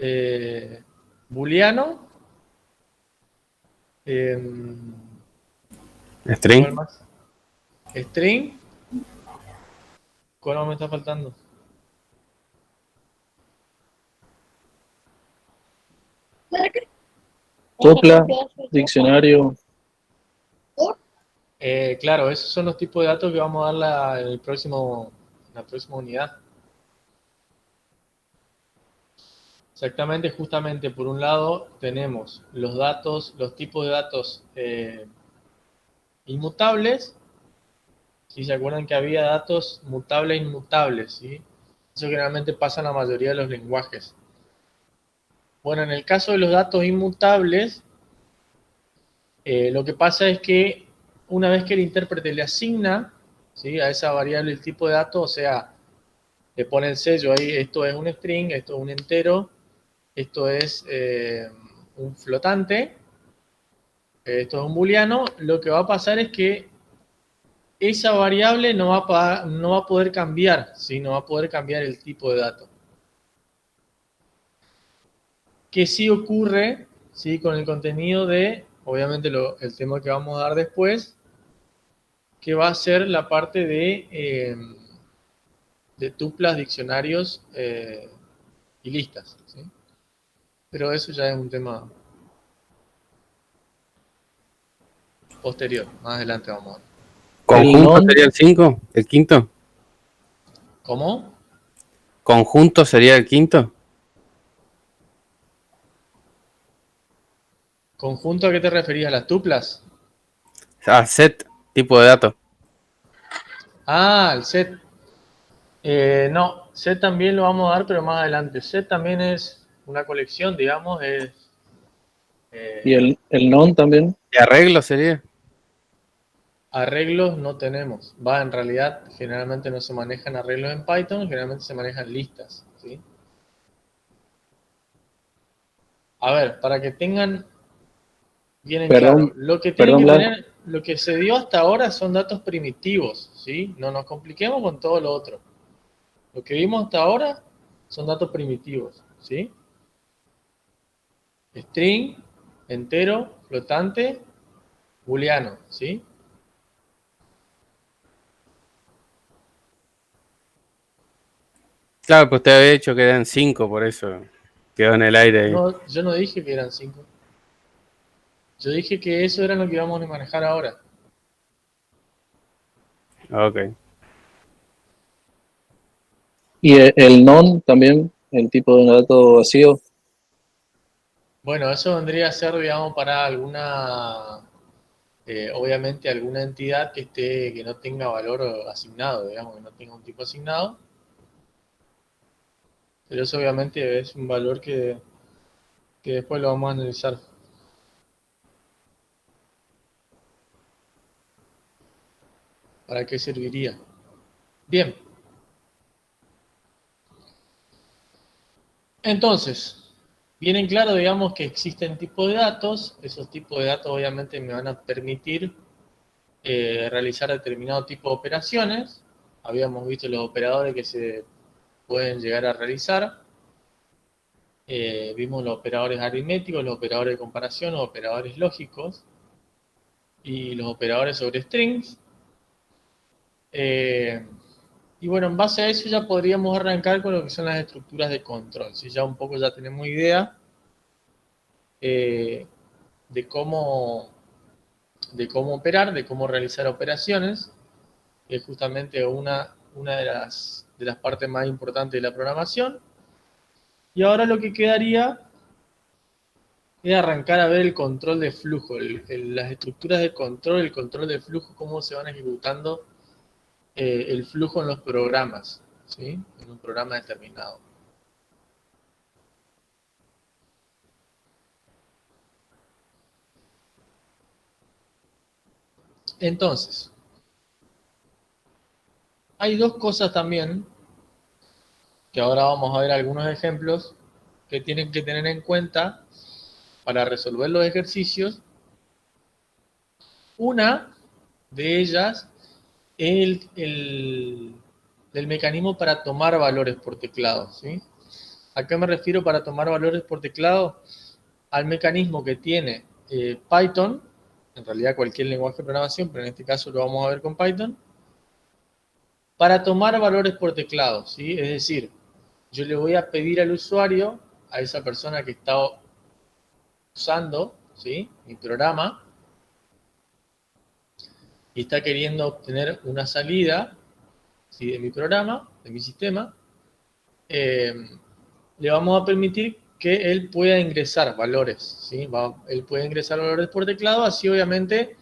eh, booleano, em, ¿cuál String. más? String, ¿cuál más me está faltando? Tupla, diccionario. Claro, esos son los tipos de datos que vamos a dar en la próxima unidad. Exactamente, justamente por un lado tenemos los datos, los tipos de datos inmutables. Si se acuerdan que había datos mutables e inmutables, ¿sí? Eso generalmente pasa en la mayoría de los lenguajes. Bueno, en el caso de los datos inmutables, lo que pasa es que una vez que el intérprete le asigna, ¿sí?, a esa variable el tipo de dato, o sea, le pone el sello ahí, esto es un string, esto es un entero, esto es un flotante, esto es un booleano, lo que va a pasar es que esa variable no va a poder cambiar, ¿sí? No va a poder cambiar el tipo de dato. ¿Qué sí ocurre, ¿sí?, con el contenido de, obviamente, el tema que vamos a dar después, que va a ser la parte de tuplas, diccionarios y listas, ¿sí? Pero eso ya es un tema posterior, más adelante vamos a ver. El Conjunto non, sería el 5, el quinto. ¿Cómo? Conjunto sería el quinto. ¿Conjunto a qué te referías? ¿Las tuplas? Ah, set, tipo de datos. Ah, el set. No, set también lo vamos a dar, pero más adelante. Set también es una colección, digamos, y eh, el non también. ¿Y arreglo sería? arreglos no tenemos. Va, en realidad, generalmente no se manejan arreglos en Python, generalmente se manejan listas, ¿sí? A ver, para que tengan bien en claro, Perdón, lo que tienen perdón, que Blas. tener, lo que se dio hasta ahora son datos primitivos, ¿sí? No nos compliquemos con todo lo otro. Lo que vimos hasta ahora son datos primitivos, ¿sí? String, entero, flotante, booleano, ¿sí? Claro, pues te había dicho que eran 5, por eso quedó en el aire ahí. No, yo no dije que eran 5. Yo dije que eso era lo que íbamos a manejar ahora. Ok. Y el non también, el tipo de dato vacío. Bueno, eso vendría a ser, digamos, para alguna, obviamente alguna entidad que no tenga valor asignado, digamos, que no tenga un tipo asignado. Pero eso obviamente es un valor que después lo vamos a analizar. ¿Para qué serviría? Bien, entonces, bien en claro, digamos que existen tipos de datos. Esos tipos de datos obviamente me van a permitir realizar determinado tipo de operaciones. Habíamos visto los operadores que se pueden llegar a realizar. Vimos los operadores aritméticos, los operadores de comparación, los operadores lógicos y los operadores sobre strings. Eh, y bueno, en base a eso ya podríamos arrancar con lo que son las estructuras de control. Si ya un poco ya tenemos idea eh, de cómo operar, de cómo realizar operaciones, que es justamente una de las partes más importantes de la programación. Y ahora lo que quedaría es arrancar a ver el control de flujo, las estructuras de control, el control de flujo, cómo se van ejecutando el flujo en los programas, ¿sí?, en un programa determinado. Entonces, hay dos cosas también, que ahora vamos a ver algunos ejemplos, que tienen que tener en cuenta para resolver los ejercicios. Una de ellas es el mecanismo para tomar valores por teclado, ¿sí? ¿A qué me refiero para tomar valores por teclado? Al mecanismo que tiene Python, en realidad cualquier lenguaje de programación, pero en este caso lo vamos a ver con Python, para tomar valores por teclado, ¿sí? Es decir, yo le voy a pedir al usuario, a esa persona que está usando, ¿sí?, mi programa, y está queriendo obtener una salida, ¿sí?, de mi programa, de mi sistema, le vamos a permitir que él pueda ingresar valores, ¿sí? Él puede ingresar valores por teclado, así obviamente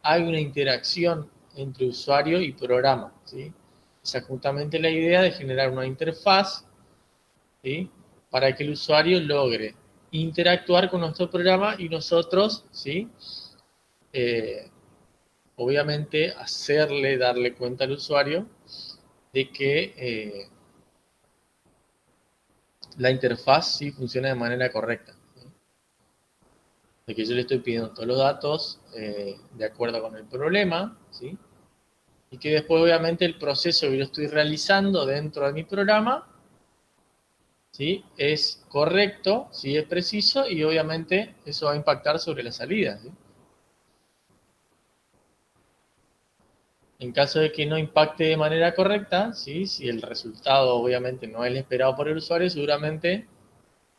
hay una interacción entre usuario y programa, ¿sí? Esa es justamente la idea de generar una interfaz, ¿sí?, para que el usuario logre interactuar con nuestro programa y nosotros, ¿sí?, obviamente darle cuenta al usuario de que la interfaz sí funciona de manera correcta, ¿sí?, de que yo le estoy pidiendo todos los datos de acuerdo con el problema, ¿sí?, y que después obviamente el proceso que yo estoy realizando dentro de mi programa, ¿sí?, es correcto, ¿sí?, es preciso, y obviamente eso va a impactar sobre la salida, ¿sí? En caso de que no impacte de manera correcta, ¿sí?, si el resultado obviamente no es el esperado por el usuario, seguramente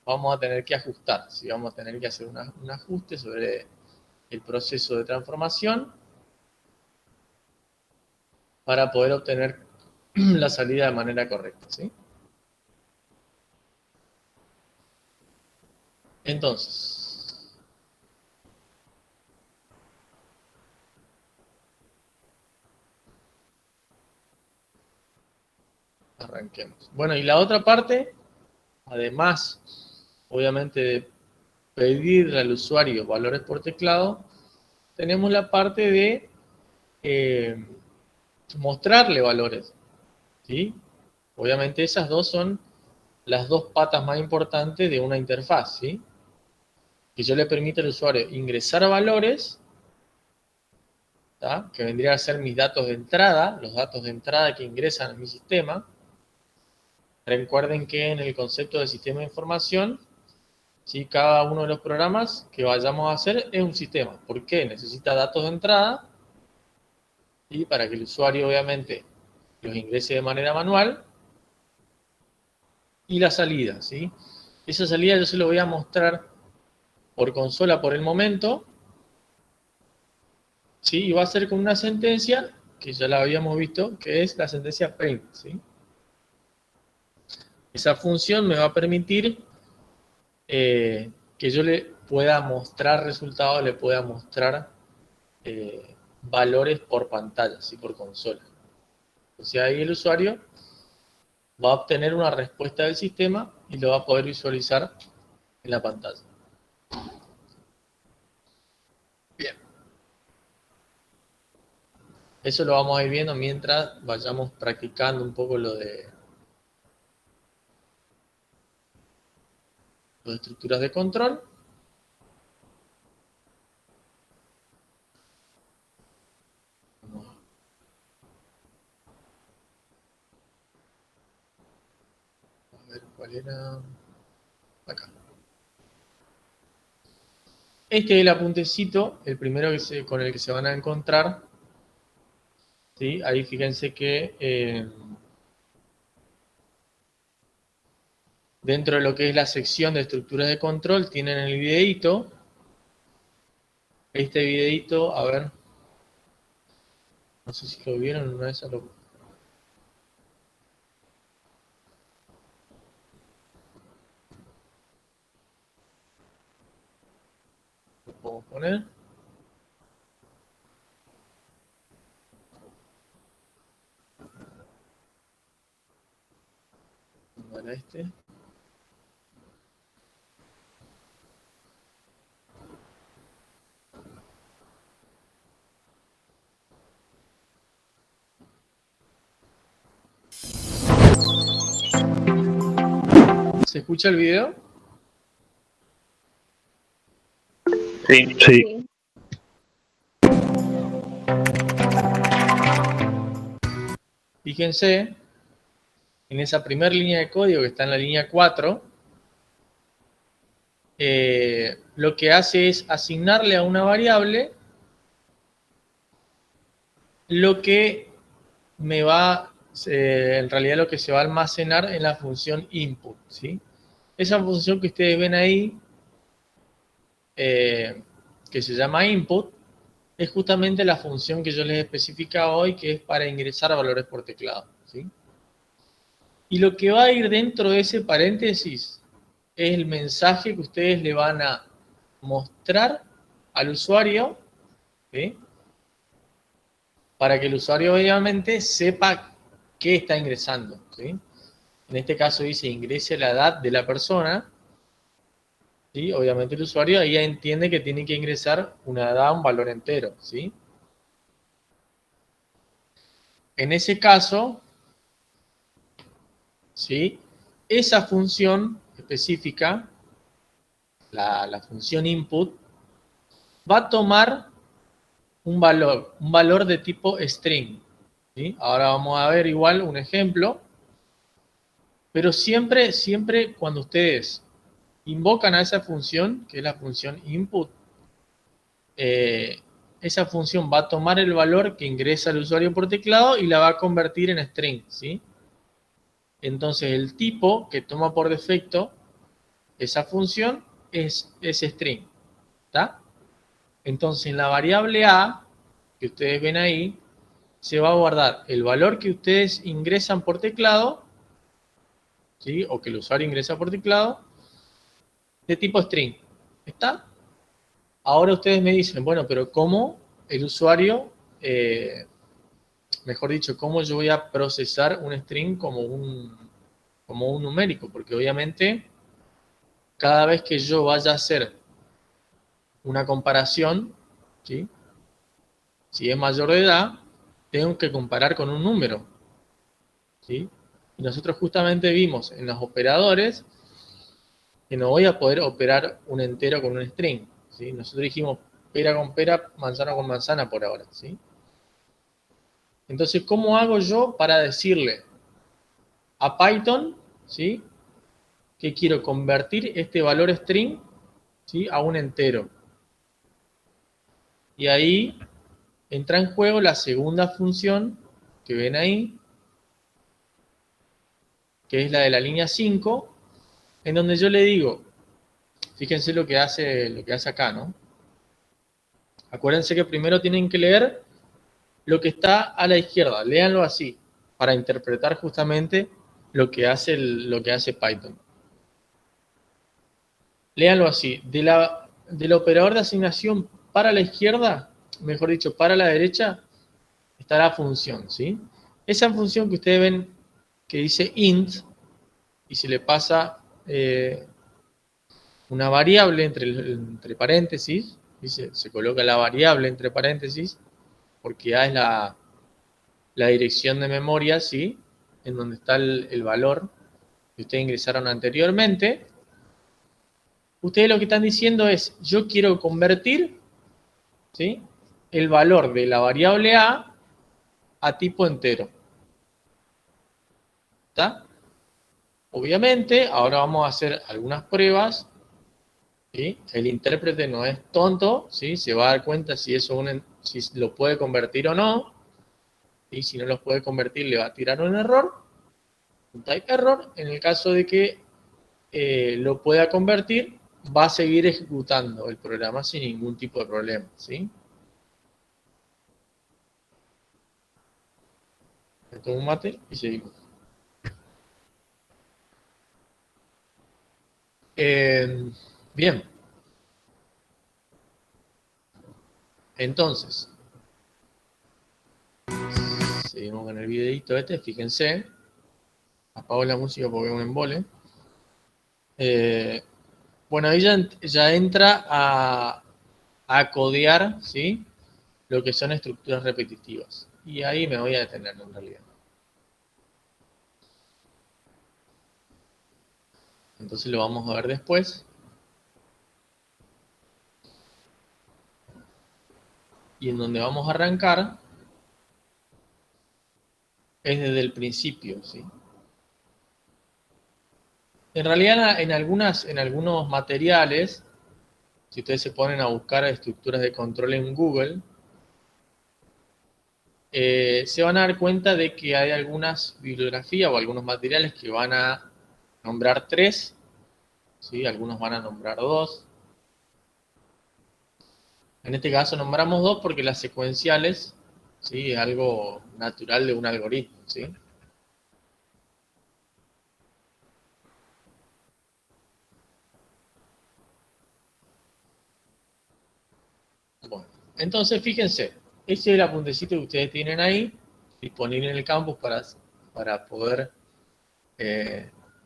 vamos a tener que ajustar, ¿sí? Vamos a tener que hacer un ajuste sobre el proceso de transformación para poder obtener la salida de manera correcta, ¿sí? Entonces, arranquemos. Bueno, y la otra parte, además, obviamente, de pedirle al usuario valores por teclado, tenemos la parte de mostrarle valores, ¿sí? Obviamente esas dos son las dos patas más importantes de una interfaz, ¿sí? Que yo le permita al usuario ingresar valores, ¿tá?, que vendrían a ser mis datos de entrada, los datos de entrada que ingresan a mi sistema. Recuerden que en el concepto de sistema de información, ¿sí?, cada uno de los programas que vayamos a hacer es un sistema. ¿Por qué? Necesita datos de entrada, y para que el usuario obviamente los ingrese de manera manual, y la salida, ¿sí? Esa salida yo se lo voy a mostrar por consola por el momento, ¿sí? Y va a ser con una sentencia que ya la habíamos visto, que es la sentencia print, ¿sí? Esa función me va a permitir que yo le pueda mostrar resultados, le pueda mostrar valores por pantalla, ¿sí?, por consola. O sea, ahí el usuario va a obtener una respuesta del sistema y lo va a poder visualizar en la pantalla. Bien. Eso lo vamos a ir viendo mientras vayamos practicando un poco lo de estructuras de control. A ver cuál era. Acá. Este es el apuntecito, el primero con el que se van a encontrar, ¿sí? Ahí fíjense que dentro de lo que es la sección de estructuras de control tienen el videíto. Este videíto, a ver, no sé si lo vieron, una vez lo podemos poner. Bueno, este. ¿Se escucha el video? Sí. Sí. Fíjense en esa primera línea de código que está en la línea 4, lo que hace es asignarle a una variable lo que me va, en realidad lo que se va a almacenar en la función input, ¿sí? Esa función que ustedes ven ahí, que se llama input, es justamente la función que yo les he especificado hoy, que es para ingresar valores por teclado, ¿sí? Y lo que va a ir dentro de ese paréntesis es el mensaje que ustedes le van a mostrar al usuario, ¿sí? Para que el usuario obviamente sepa qué está ingresando, ¿sí? En este caso dice ingrese la edad de la persona, ¿sí? Obviamente el usuario ahí ya entiende que tiene que ingresar una edad, un valor entero, ¿sí? En ese caso, ¿sí? Esa función específica, la función input, va a tomar un valor de tipo string, ¿sí? Ahora vamos a ver igual un ejemplo, pero siempre cuando ustedes invocan a esa función, que es la función input, eh, esa función va a tomar el valor que ingresa el usuario por teclado y la va a convertir en string, ¿sí? Entonces el tipo que toma por defecto esa función es string, ¿está? Entonces en la variable a, que ustedes ven ahí, se va a guardar el valor que ustedes ingresan por teclado, ¿sí? O que el usuario ingresa por teclado, de tipo string, ¿está? Ahora ustedes me dicen, bueno, pero ¿cómo el usuario, mejor dicho, cómo yo voy a procesar un string como un numérico? Porque obviamente cada vez que yo vaya a hacer una comparación, ¿sí? Si es mayor de edad, tengo que comparar con un número, ¿sí? Y nosotros justamente vimos en los operadores que no voy a poder operar un entero con un string, ¿sí? Nosotros dijimos pera con pera, manzana con manzana por ahora, ¿sí? Entonces, ¿cómo hago yo para decirle a Python, ¿sí? Que quiero convertir este valor string, ¿sí? A un entero? Y ahí entra en juego la segunda función que ven ahí, que es la de la línea 5, en donde yo le digo, fíjense lo que hace acá, ¿no? Acuérdense que primero tienen que leer lo que está a la izquierda, léanlo así, para interpretar justamente lo que hace Python. Léanlo así, del operador de asignación para la izquierda, mejor dicho, para la derecha, está la función, ¿sí? Esa función que ustedes ven que dice int, y se le pasa una variable entre paréntesis, se coloca la variable entre paréntesis, porque A es la dirección de memoria, ¿sí? En donde está el valor que ustedes ingresaron anteriormente. Ustedes lo que están diciendo es, yo quiero convertir, ¿sí? El valor de la variable a tipo entero. ¿Está? Obviamente, ahora vamos a hacer algunas pruebas, ¿sí? El intérprete no es tonto, ¿sí? Se va a dar cuenta si si lo puede convertir o no, y si no lo puede convertir le va a tirar un error, un type error. En el caso de que lo pueda convertir, va a seguir ejecutando el programa sin ningún tipo de problema, ¿sí? Me tomo un mate y seguimos. Bien, entonces, seguimos con el videito este, fíjense, apago la música porque es un embole. Bueno, ahí ya entra a codear, ¿sí? Lo que son estructuras repetitivas. Y ahí me voy a detener en realidad. Entonces lo vamos a ver después. Y en donde vamos a arrancar es desde el principio, ¿sí? En realidad, en algunos materiales, si ustedes se ponen a buscar estructuras de control en Google, se van a dar cuenta de que hay algunas bibliografías o algunos materiales que van a nombrar 3, ¿sí? Algunos van a nombrar 2. En este caso nombramos 2 porque las secuenciales, ¿sí? Es algo natural de un algoritmo, ¿sí? Bueno, entonces fíjense, ese es el apuntecito que ustedes tienen ahí, disponible en el campus para poder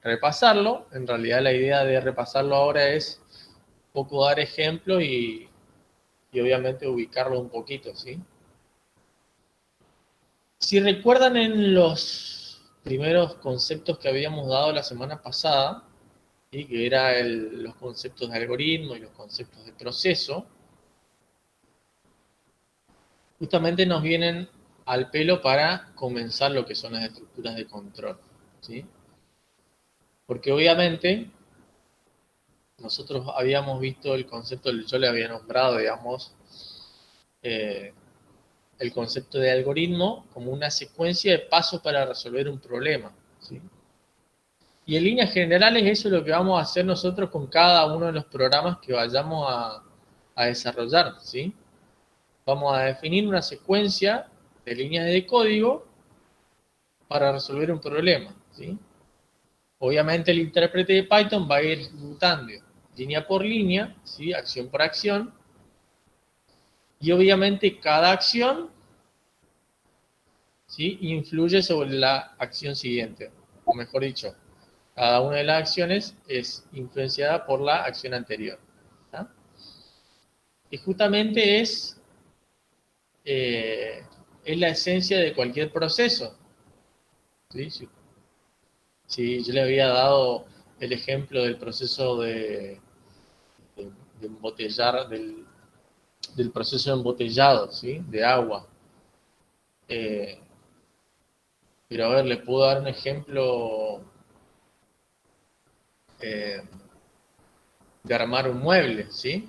repasarlo. En realidad la idea de repasarlo ahora es un poco dar ejemplo y obviamente ubicarlo un poquito, ¿sí? Si recuerdan en los primeros conceptos que habíamos dado la semana pasada, ¿sí? Que eran los conceptos de algoritmo y los conceptos de proceso, justamente nos vienen al pelo para comenzar lo que son las estructuras de control, ¿sí? Porque obviamente nosotros habíamos visto el concepto, yo le había nombrado, digamos, eh, el concepto de algoritmo como una secuencia de pasos para resolver un problema, ¿sí? Y en líneas generales eso es lo que vamos a hacer nosotros con cada uno de los programas que vayamos a desarrollar, ¿sí? Vamos a definir una secuencia de líneas de código para resolver un problema, ¿sí? Obviamente el intérprete de Python va a ir ejecutando línea por línea, ¿sí? Acción por acción, y obviamente cada acción, ¿sí? Influye sobre la acción siguiente, o mejor dicho, cada una de las acciones es influenciada por la acción anterior, ¿tá? Y justamente es la esencia de cualquier proceso, ¿sí? Si yo le había dado el ejemplo del proceso de embotellar, del proceso de embotellado, ¿sí? De agua. Pero a ver, le puedo dar un ejemplo eh, de armar un mueble, ¿sí?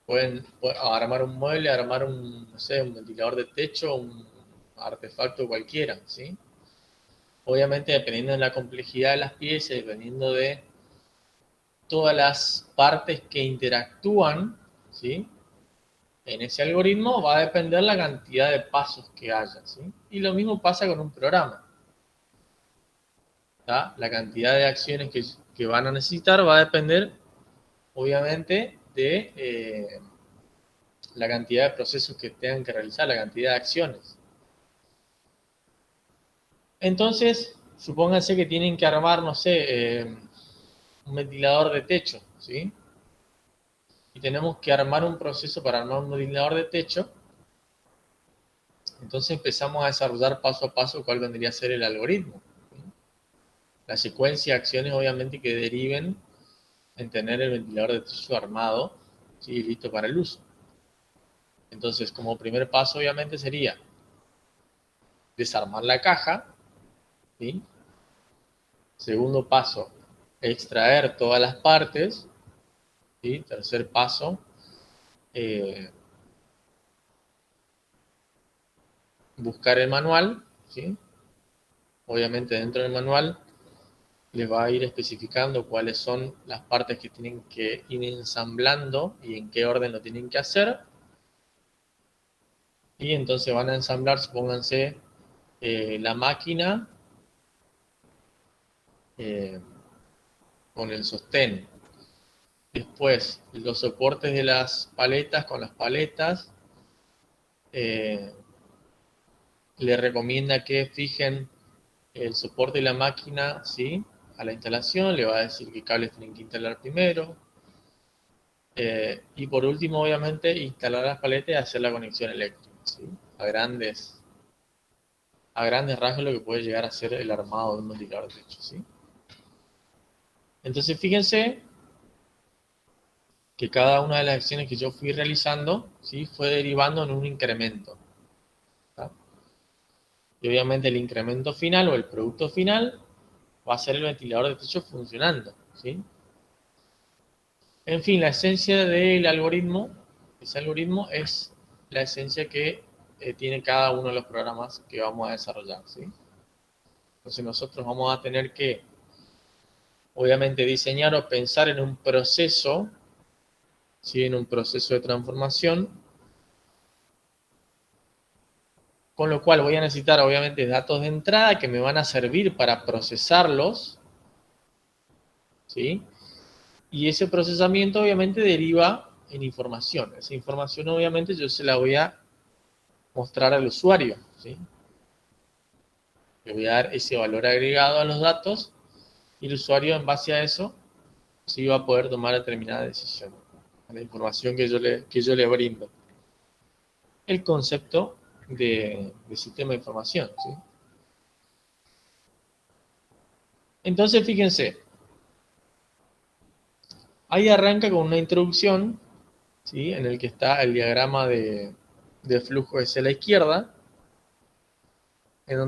Pueden armar un mueble, armar un, no sé, un ventilador de techo, un artefacto cualquiera, ¿sí? Obviamente dependiendo de la complejidad de las piezas, dependiendo de todas las partes que interactúan, ¿sí? En ese algoritmo va a depender la cantidad de pasos que haya, ¿sí? Y lo mismo pasa con un programa, ¿tá? La cantidad de acciones que van a necesitar va a depender, obviamente, de la cantidad de procesos que tengan que realizar, la cantidad de acciones. Entonces, supónganse que tienen que armar, no sé, un ventilador de techo, ¿sí? Y tenemos que armar un proceso para armar un ventilador de techo. Entonces empezamos a desarrollar paso a paso cuál vendría a ser el algoritmo, ¿sí? La secuencia de acciones, obviamente, que deriven en tener el ventilador de techo armado, ¿sí? Listo para el uso. Entonces, como primer paso, obviamente, sería desarmar la caja, ¿sí? Segundo paso, extraer todas las partes, ¿sí? Tercer paso, eh, buscar el manual, ¿sí? Obviamente dentro del manual les va a ir especificando cuáles son las partes que tienen que ir ensamblando y en qué orden lo tienen que hacer. Y entonces van a ensamblar, supónganse, la máquina eh, con el sostén. Después, los soportes de las paletas con las paletas. Eh, le recomienda que fijen el soporte de la máquina, ¿sí? A la instalación, le va a decir qué cables tienen que instalar primero. Y por último, obviamente, instalar las paletas y hacer la conexión eléctrica, ¿sí? A grandes rasgos lo que puede llegar a ser el armado de un ventilador de techo, ¿sí? Entonces, fíjense que cada una de las acciones que yo fui realizando, ¿sí? Fue derivando en un incremento, ¿tá? Y obviamente el incremento final o el producto final va a ser el ventilador de techo funcionando, ¿sí? En fin, la esencia del algoritmo, ese algoritmo es la esencia que tiene cada uno de los programas que vamos a desarrollar, ¿sí? Entonces nosotros vamos a tener que, obviamente, diseñar o pensar en un proceso, ¿sí? En un proceso de transformación, con lo cual voy a necesitar, obviamente, datos de entrada que me van a servir para procesarlos, ¿sí? Y ese procesamiento, obviamente, deriva en información. Esa información, obviamente, yo se la voy a mostrar al usuario, ¿sí? Le voy a dar ese valor agregado a los datos y el usuario, en base a eso, sí va a poder tomar determinada decisión, a la información que yo le brindo. El concepto de sistema de información, ¿sí? Entonces, fíjense, ahí arranca con una introducción, ¿sí? En el que está el diagrama de flujo hacia la izquierda, en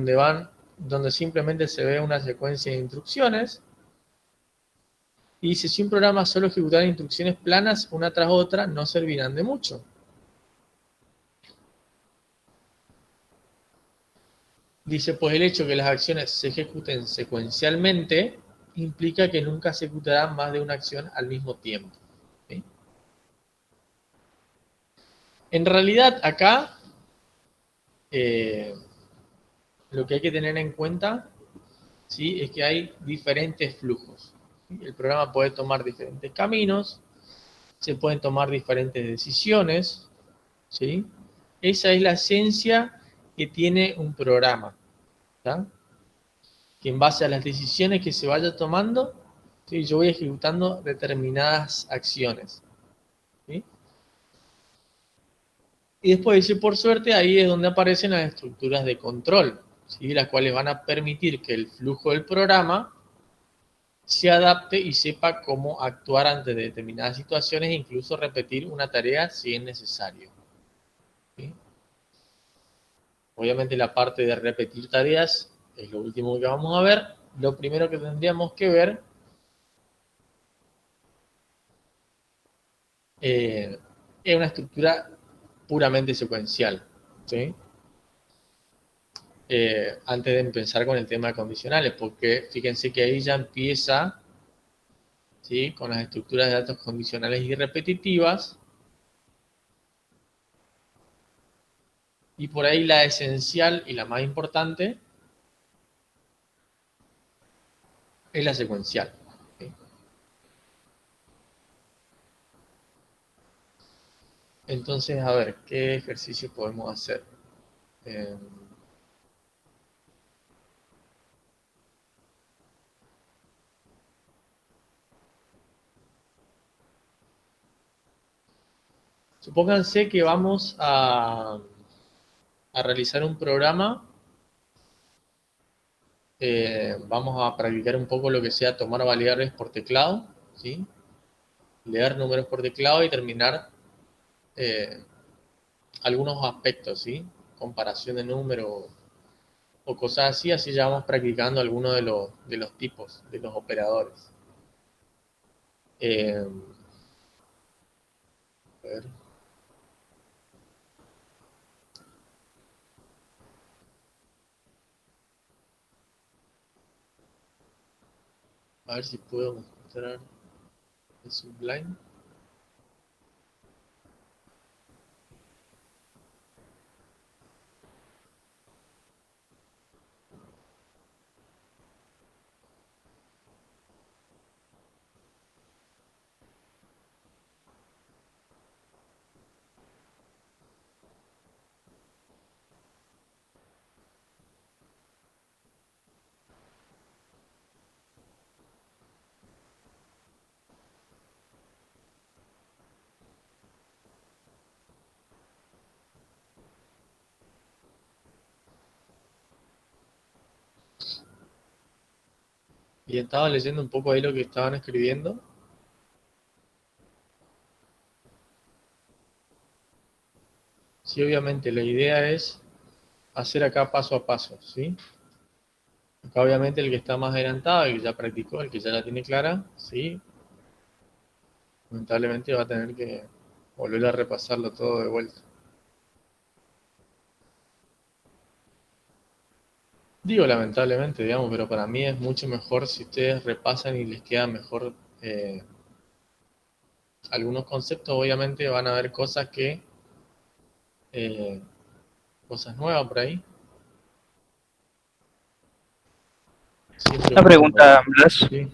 donde simplemente se ve una secuencia de instrucciones, y dice, si un programa solo ejecutara instrucciones planas una tras otra, no servirán de mucho. Dice, pues el hecho de que las acciones se ejecuten secuencialmente implica que nunca se ejecutará más de una acción al mismo tiempo, ¿sí? En realidad, acá, lo que hay que tener en cuenta, ¿sí? Es que hay diferentes flujos, ¿sí? El programa puede tomar diferentes caminos, se pueden tomar diferentes decisiones, ¿sí? Esa es la esencia que tiene un programa, ¿tá? Que en base a las decisiones que se vaya tomando, ¿sí? Yo voy ejecutando determinadas acciones, ¿sí? Y después dice, por suerte, ahí es donde aparecen las estructuras de control, ¿sí? Las cuales van a permitir que el flujo del programa se adapte y sepa cómo actuar ante determinadas situaciones e incluso repetir una tarea si es necesario, ¿sí? Obviamente la parte de repetir tareas es lo último que vamos a ver. Lo primero que tendríamos que ver es una estructura puramente secuencial, ¿sí? Antes de empezar con el tema de condicionales, porque fíjense que ahí ya empieza, ¿sí? Con las estructuras de datos condicionales y repetitivas, y por ahí la esencial y la más importante es la secuencial, ¿sí? Entonces, a ver, ¿qué ejercicio podemos hacer? Eh, Supónganse que vamos a realizar un programa, vamos a practicar un poco lo que sea tomar variables por teclado, ¿sí? Leer números por teclado y terminar eh, algunos aspectos, ¿sí? Comparación de números o cosas así, así ya vamos practicando algunos de los tipos, de los operadores. A ver, a ver si puedo mostrar el Sublime. Y estaba leyendo un poco ahí lo que estaban escribiendo. Sí, obviamente, la idea es hacer acá paso a paso, ¿sí? Acá obviamente el que está más adelantado, el que ya practicó, el que ya la tiene clara, ¿sí? Lamentablemente va a tener que volver a repasarlo todo de vuelta. Digo lamentablemente, digamos, pero para mí es mucho mejor si ustedes repasan y les queda mejor algunos conceptos. Obviamente van a haber cosas eh, cosas nuevas por ahí. Siempre Una bueno pregunta, poder. Blas. Sí.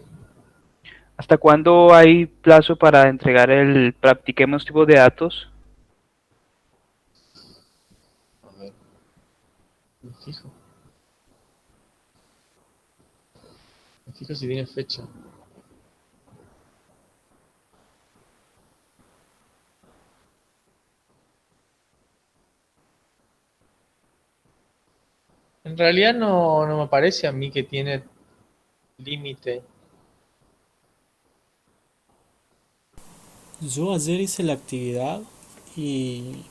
¿Hasta cuándo hay plazo para entregar el practiquemos tipo de datos? A ver, me fijo. Me fijo si tiene fecha. En realidad no me parece a mí que tiene límite. Yo ayer hice la actividad y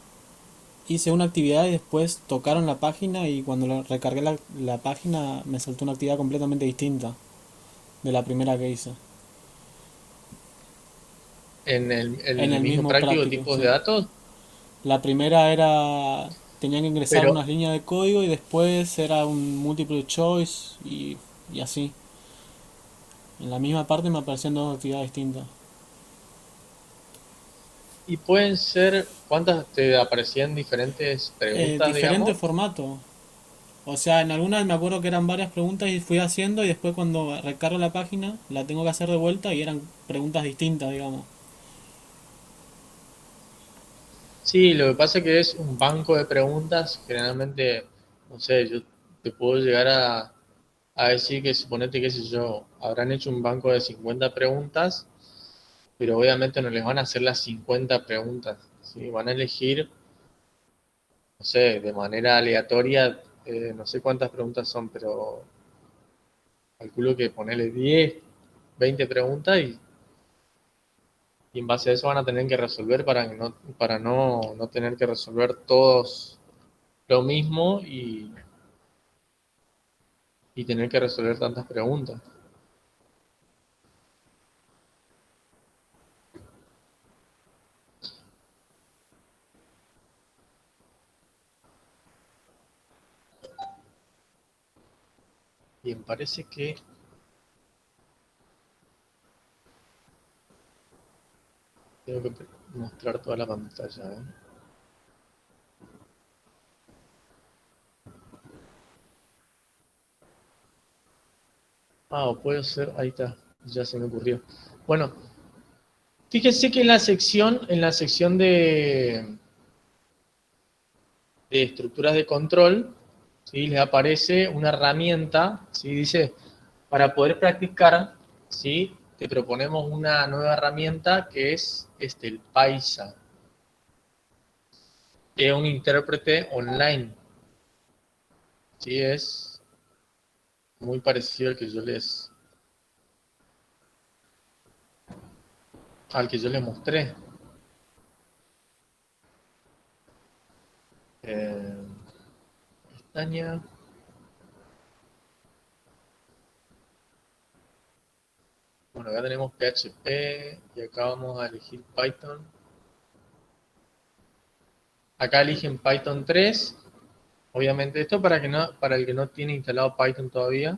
hice una actividad y después tocaron la página y cuando recargué la página me saltó una actividad completamente distinta de la primera que hice. En En el el mismo mismo práctico práctico, tipos de sí. datos, La primera era, tenían que ingresar pero unas líneas de código y después era un multiple choice y así. En la misma parte me aparecían dos actividades distintas. y pueden ser, ¿cuántas te aparecían diferentes preguntas, Diferente digamos? formato. O sea, en algunas me acuerdo que eran varias preguntas y fui haciendo y después cuando recargo la página la tengo que hacer de vuelta y eran preguntas distintas, digamos. Sí, lo que pasa es que es un banco de preguntas, generalmente, no sé, yo te puedo llegar a decir que suponete, qué sé yo, habrán hecho un banco de 50 preguntas, pero obviamente no les van a hacer las 50 preguntas, ¿sí? Van a elegir, no sé, de manera aleatoria, no sé cuántas preguntas son, pero calculo que ponerle 10, 20 preguntas y en base a eso van a tener que resolver para no tener que resolver todos lo mismo y tener que resolver tantas preguntas. Bien, parece que tengo que mostrar toda la pantalla, ¿eh? Ah, o puede ser, ahí está, ya se me ocurrió. Bueno, fíjense que en la sección de estructuras de control, ¿sí? Les aparece una herramienta, ¿sí? Dice, para poder practicar, ¿sí? Te proponemos una nueva herramienta que es el Paisa, que es un intérprete online, ¿sí? Es muy parecido al que yo les mostré. Eh, pestaña. Bueno, acá tenemos PHP y acá vamos a elegir Python. Acá eligen Python 3. Obviamente esto para el que no tiene instalado Python todavía.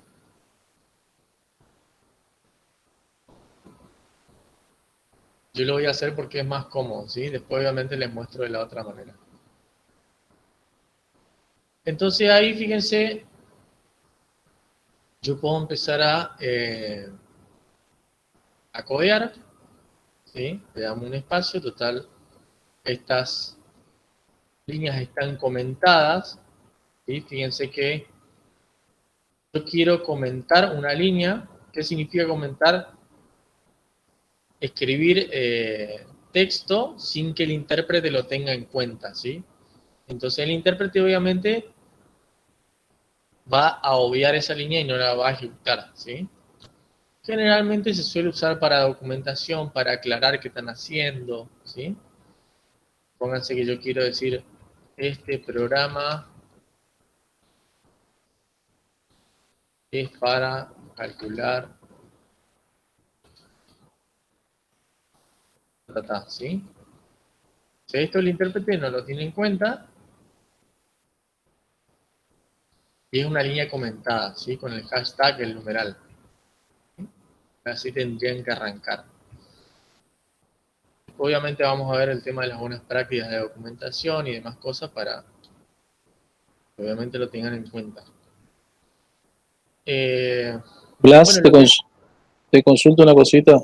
Yo lo voy a hacer porque es más cómodo, ¿sí? Después obviamente les muestro de la otra manera. Entonces ahí fíjense, yo puedo empezar a codear, ¿sí? Le damos un espacio, total, estas líneas están comentadas, ¿sí? Fíjense que yo quiero comentar una línea. ¿Qué significa comentar? Escribir texto sin que el intérprete lo tenga en cuenta, ¿sí? Entonces el intérprete obviamente va a obviar esa línea y no la va a ejecutar, ¿sí? Generalmente se suele usar para documentación, para aclarar qué están haciendo, ¿sí? Pónganse que yo quiero decir, este programa es para calcular, ¿sí? Si esto el intérprete no lo tiene en cuenta, y es una línea comentada, ¿sí? Con el hashtag, el numeral. Así tendrían que arrancar. Obviamente vamos a ver el tema de las buenas prácticas de documentación y demás cosas para que obviamente lo tengan en cuenta. Blas, Bueno, lo que es, te consulto una cosita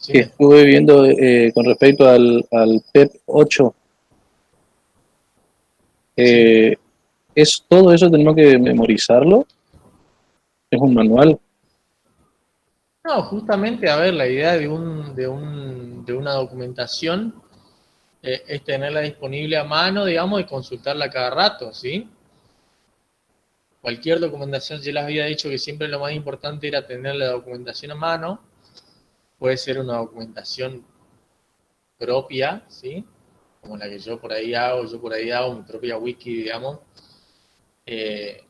que sí, estuve viendo con respecto al PEP 8. sí. ¿Es todo eso tenemos que memorizarlo? ¿Es un manual? No, justamente, a ver, la idea de una documentación es tenerla disponible a mano, digamos, y consultarla cada rato, ¿sí? Cualquier documentación, yo les había dicho que siempre lo más importante era tener la documentación a mano, puede ser una documentación propia, ¿sí? Como la que yo por ahí hago mi propia wiki, digamos, eh,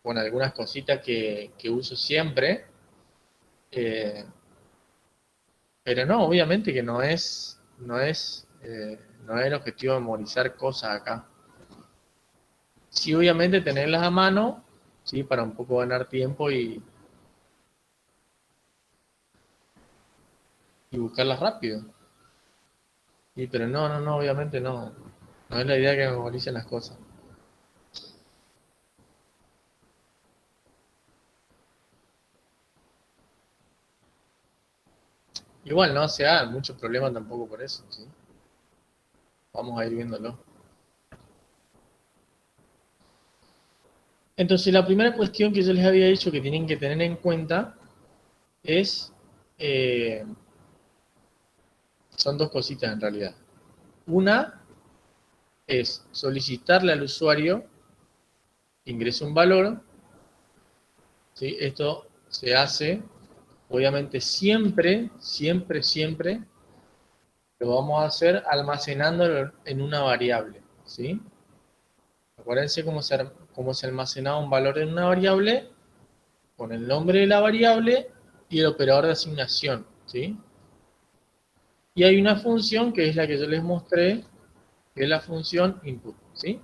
con algunas cositas que uso siempre, eh, pero no, obviamente que no es el objetivo de memorizar cosas acá. Sí, obviamente tenerlas a mano, sí, para un poco ganar tiempo y buscarlas rápido. Sí, pero no, obviamente no. No es la idea que memoricen las cosas. Igual no se hagan mucho problema tampoco por eso, ¿sí? Vamos a ir viéndolo. Entonces, la primera cuestión que yo les había dicho que tienen que tener en cuenta es, eh, son dos cositas en realidad. Una es solicitarle al usuario que ingrese un valor, ¿sí? Esto se hace, obviamente, siempre lo vamos a hacer almacenándolo en una variable, ¿sí? Acuérdense cómo se almacenaba un valor en una variable, con el nombre de la variable y el operador de asignación, ¿sí? Y hay una función que es la que yo les mostré, que es la función input, ¿sí?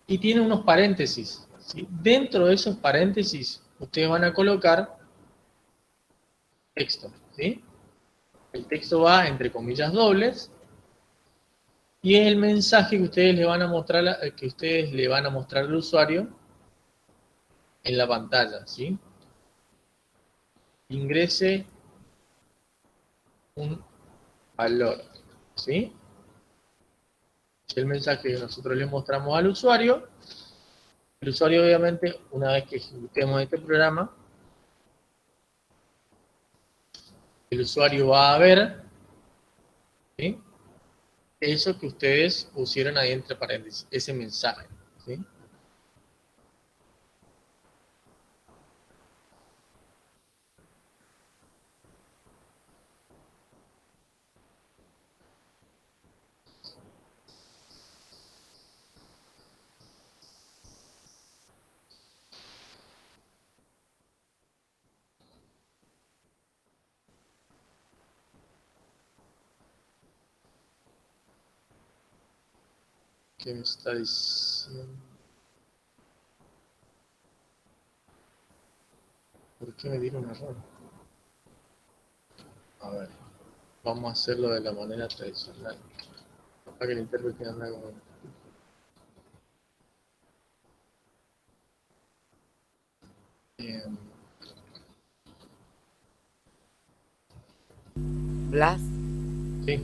Y tiene unos paréntesis, ¿sí? Dentro de esos paréntesis, ustedes van a colocar texto, ¿sí? El texto va entre comillas dobles y es el mensaje que ustedes le van a mostrar, al usuario en la pantalla, ¿sí? Ingrese un valor, ¿sí? Es el mensaje que nosotros le mostramos al usuario. El usuario, obviamente, una vez que ejecutemos este programa, el usuario va a ver, ¿sí? Eso que ustedes pusieron ahí entre paréntesis, ese mensaje, ¿sí? ¿Qué me está diciendo? ¿Por qué me dieron un error? A ver, vamos a hacerlo de la manera tradicional. Para que el intérprete anda como... Bien. Blas, Sí,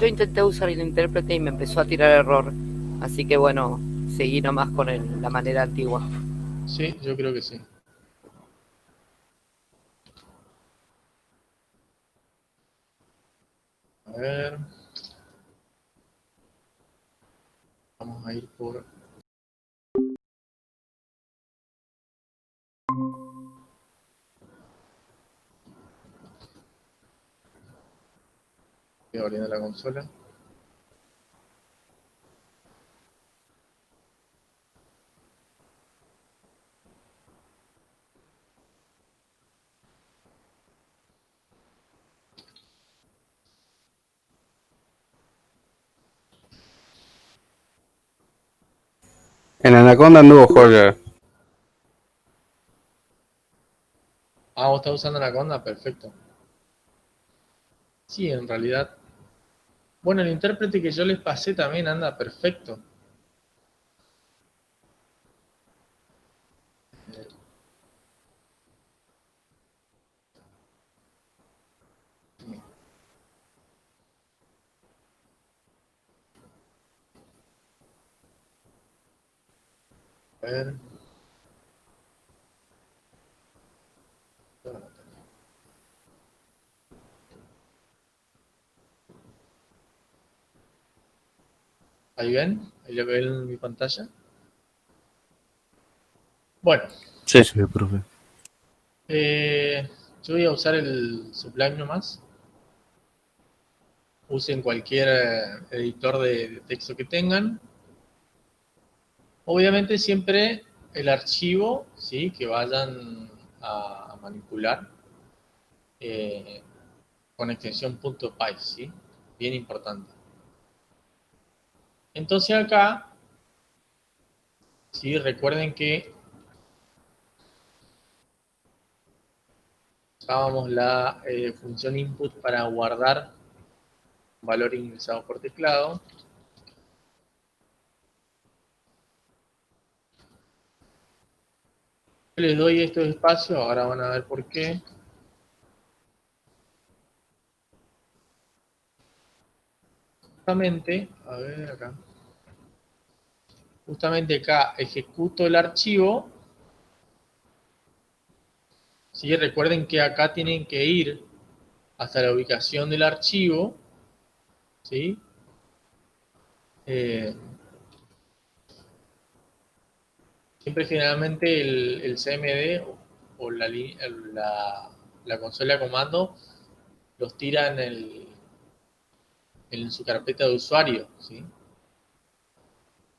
yo intenté usar el intérprete y me empezó a tirar error. Así que bueno, seguí nomás con la manera antigua. sí, yo creo que sí. A ver, vamos a ir por... Estoy abriendo la consola. En Anaconda anduvo Jorge. Ah, vos estás usando Anaconda, perfecto. Sí, en realidad. Bueno, el intérprete que yo les pasé también anda perfecto. A ver. ¿Ahí ven? ¿Ahí lo ven en mi pantalla? Bueno, Sí. Sí, profe. yo voy a usar el Sublime nomás. Usen cualquier editor de texto que tengan. Obviamente siempre el archivo, ¿sí?, que vayan a manipular eh, con extensión .py, ¿sí? Bien importante. Entonces acá, ¿sí?, recuerden que usábamos la función input para guardar un valor ingresado por teclado. Yo les doy estos espacios, ahora van a ver por qué. Justamente, a ver acá. Justamente acá ejecuto el archivo. ¿Sí? Recuerden que acá tienen que ir hasta la ubicación del archivo. ¿Sí? Siempre generalmente el CMD o la consola de comando los tira en su carpeta de usuario. ¿Sí?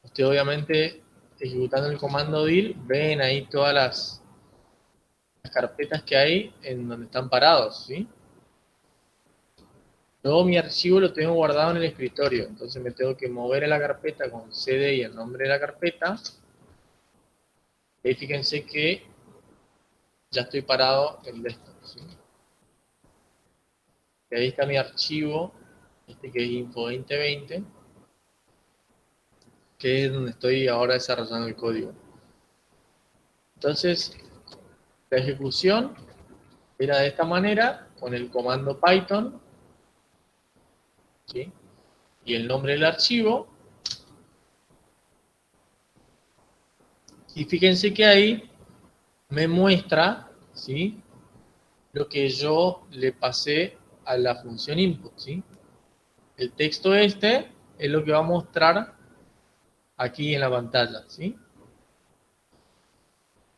Usted obviamente ejecutando el comando dir ven ahí todas las carpetas que hay en donde están parados. ¿Sí? Luego mi archivo lo tengo guardado en el escritorio, entonces me tengo que mover a la carpeta con CD y el nombre de la carpeta. Y fíjense que ya estoy parado en desktop. ¿Sí? Y ahí está mi archivo, este que es Info 2020, que es donde estoy ahora desarrollando el código. Entonces, la ejecución era de esta manera, con el comando Python, ¿sí?, y el nombre del archivo. Y fíjense que ahí me muestra, ¿sí?, lo que yo le pasé a la función input, ¿sí? El texto este es lo que va a mostrar aquí en la pantalla, ¿sí?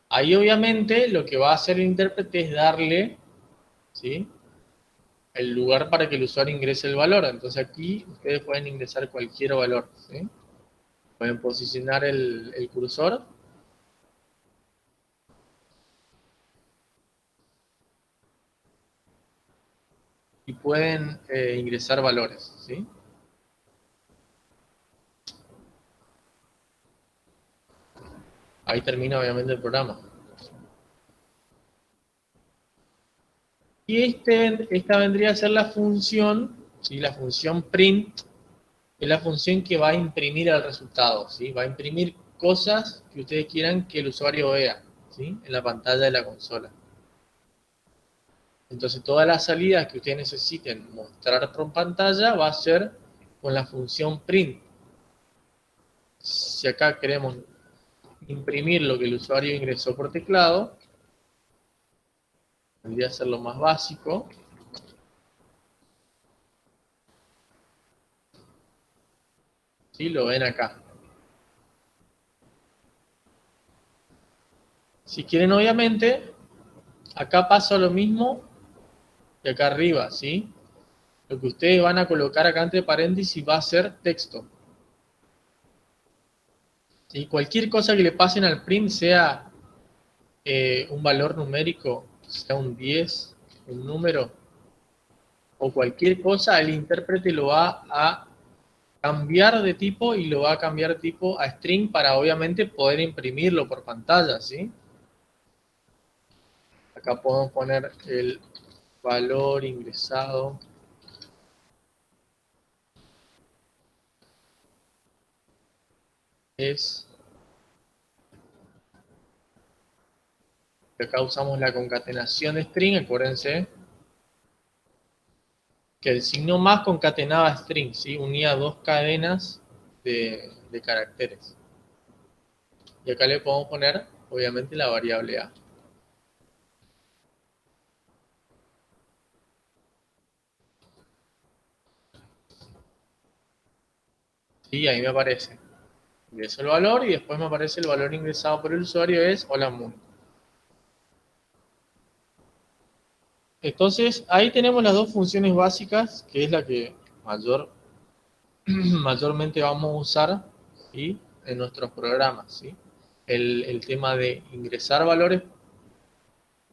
Ahí obviamente lo que va a hacer el intérprete es darle, ¿sí?, el lugar para que el usuario ingrese el valor. Entonces aquí ustedes pueden ingresar cualquier valor, ¿sí? Pueden posicionar el cursor y pueden ingresar valores, ¿sí? Ahí termina obviamente el programa. Y esta vendría a ser la función, ¿sí?, la función print, es la función que va a imprimir el resultado, ¿sí? Va a imprimir cosas que ustedes quieran que el usuario vea, ¿sí?, en la pantalla de la consola. Entonces todas las salidas que ustedes necesiten mostrar por pantalla va a ser con la función print. Si acá queremos imprimir lo que el usuario ingresó por teclado, tendría que ser lo más básico. ¿Sí? Lo ven acá. Si quieren, obviamente, acá pasa lo mismo que acá arriba, ¿sí? Lo que ustedes van a colocar acá entre paréntesis va a ser texto. ¿Sí? Cualquier cosa que le pasen al print, sea un valor numérico, sea un 10, un número, o cualquier cosa, el intérprete lo va a cambiar de tipo y lo va a cambiar de tipo a string para obviamente poder imprimirlo por pantalla, ¿sí? Acá podemos poner el valor ingresado. Acá usamos la concatenación de string, acuérdense que el signo más concatenaba string, ¿sí? Unía dos cadenas de caracteres. Y acá le podemos poner, obviamente, la variable a. Y ahí me aparece. Ingreso el valor y después me aparece el valor ingresado por el usuario es hola mundo. Entonces, ahí tenemos las dos funciones básicas, que es la que mayormente vamos a usar, ¿sí? En nuestros programas, ¿sí? El tema de ingresar valores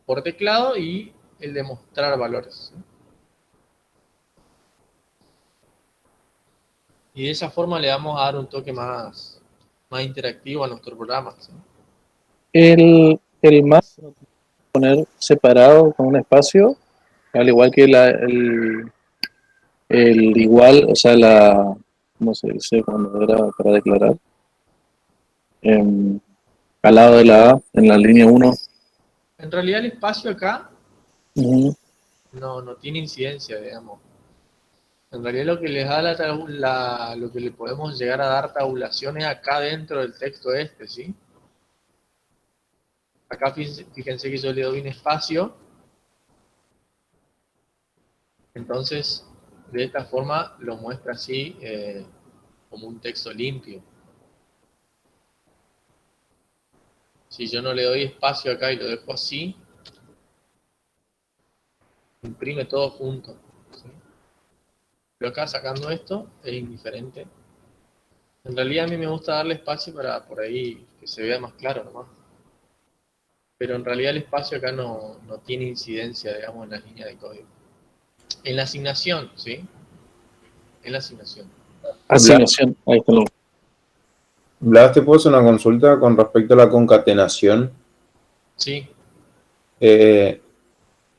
por teclado y el de mostrar valores, ¿sí? Y de esa forma le vamos a dar un toque más interactivo a nuestro programa, ¿sí? El más lo tengo que poner separado con un espacio, al igual que el igual, o sea, ¿cómo se dice cuando era para declarar? Al lado de la A, en la línea 1. En realidad el espacio acá Ujú. no tiene incidencia, digamos. En realidad lo que les da lo que le podemos llegar a dar tabulación es acá dentro del texto este, ¿sí? Acá fíjense que yo le doy un espacio. Entonces, de esta forma lo muestra así como un texto limpio. Si yo no le doy espacio acá y lo dejo así, imprime todo junto, ¿sí? Pero acá sacando esto es indiferente. En realidad a mí me gusta darle espacio para por ahí que se vea más claro nomás. Pero en realidad el espacio acá no tiene incidencia, digamos, en la línea de código. En la asignación, ¿sí? En la asignación. Asignación, ahí está. Blas, ¿te puedo hacer una consulta con respecto a la concatenación? Sí,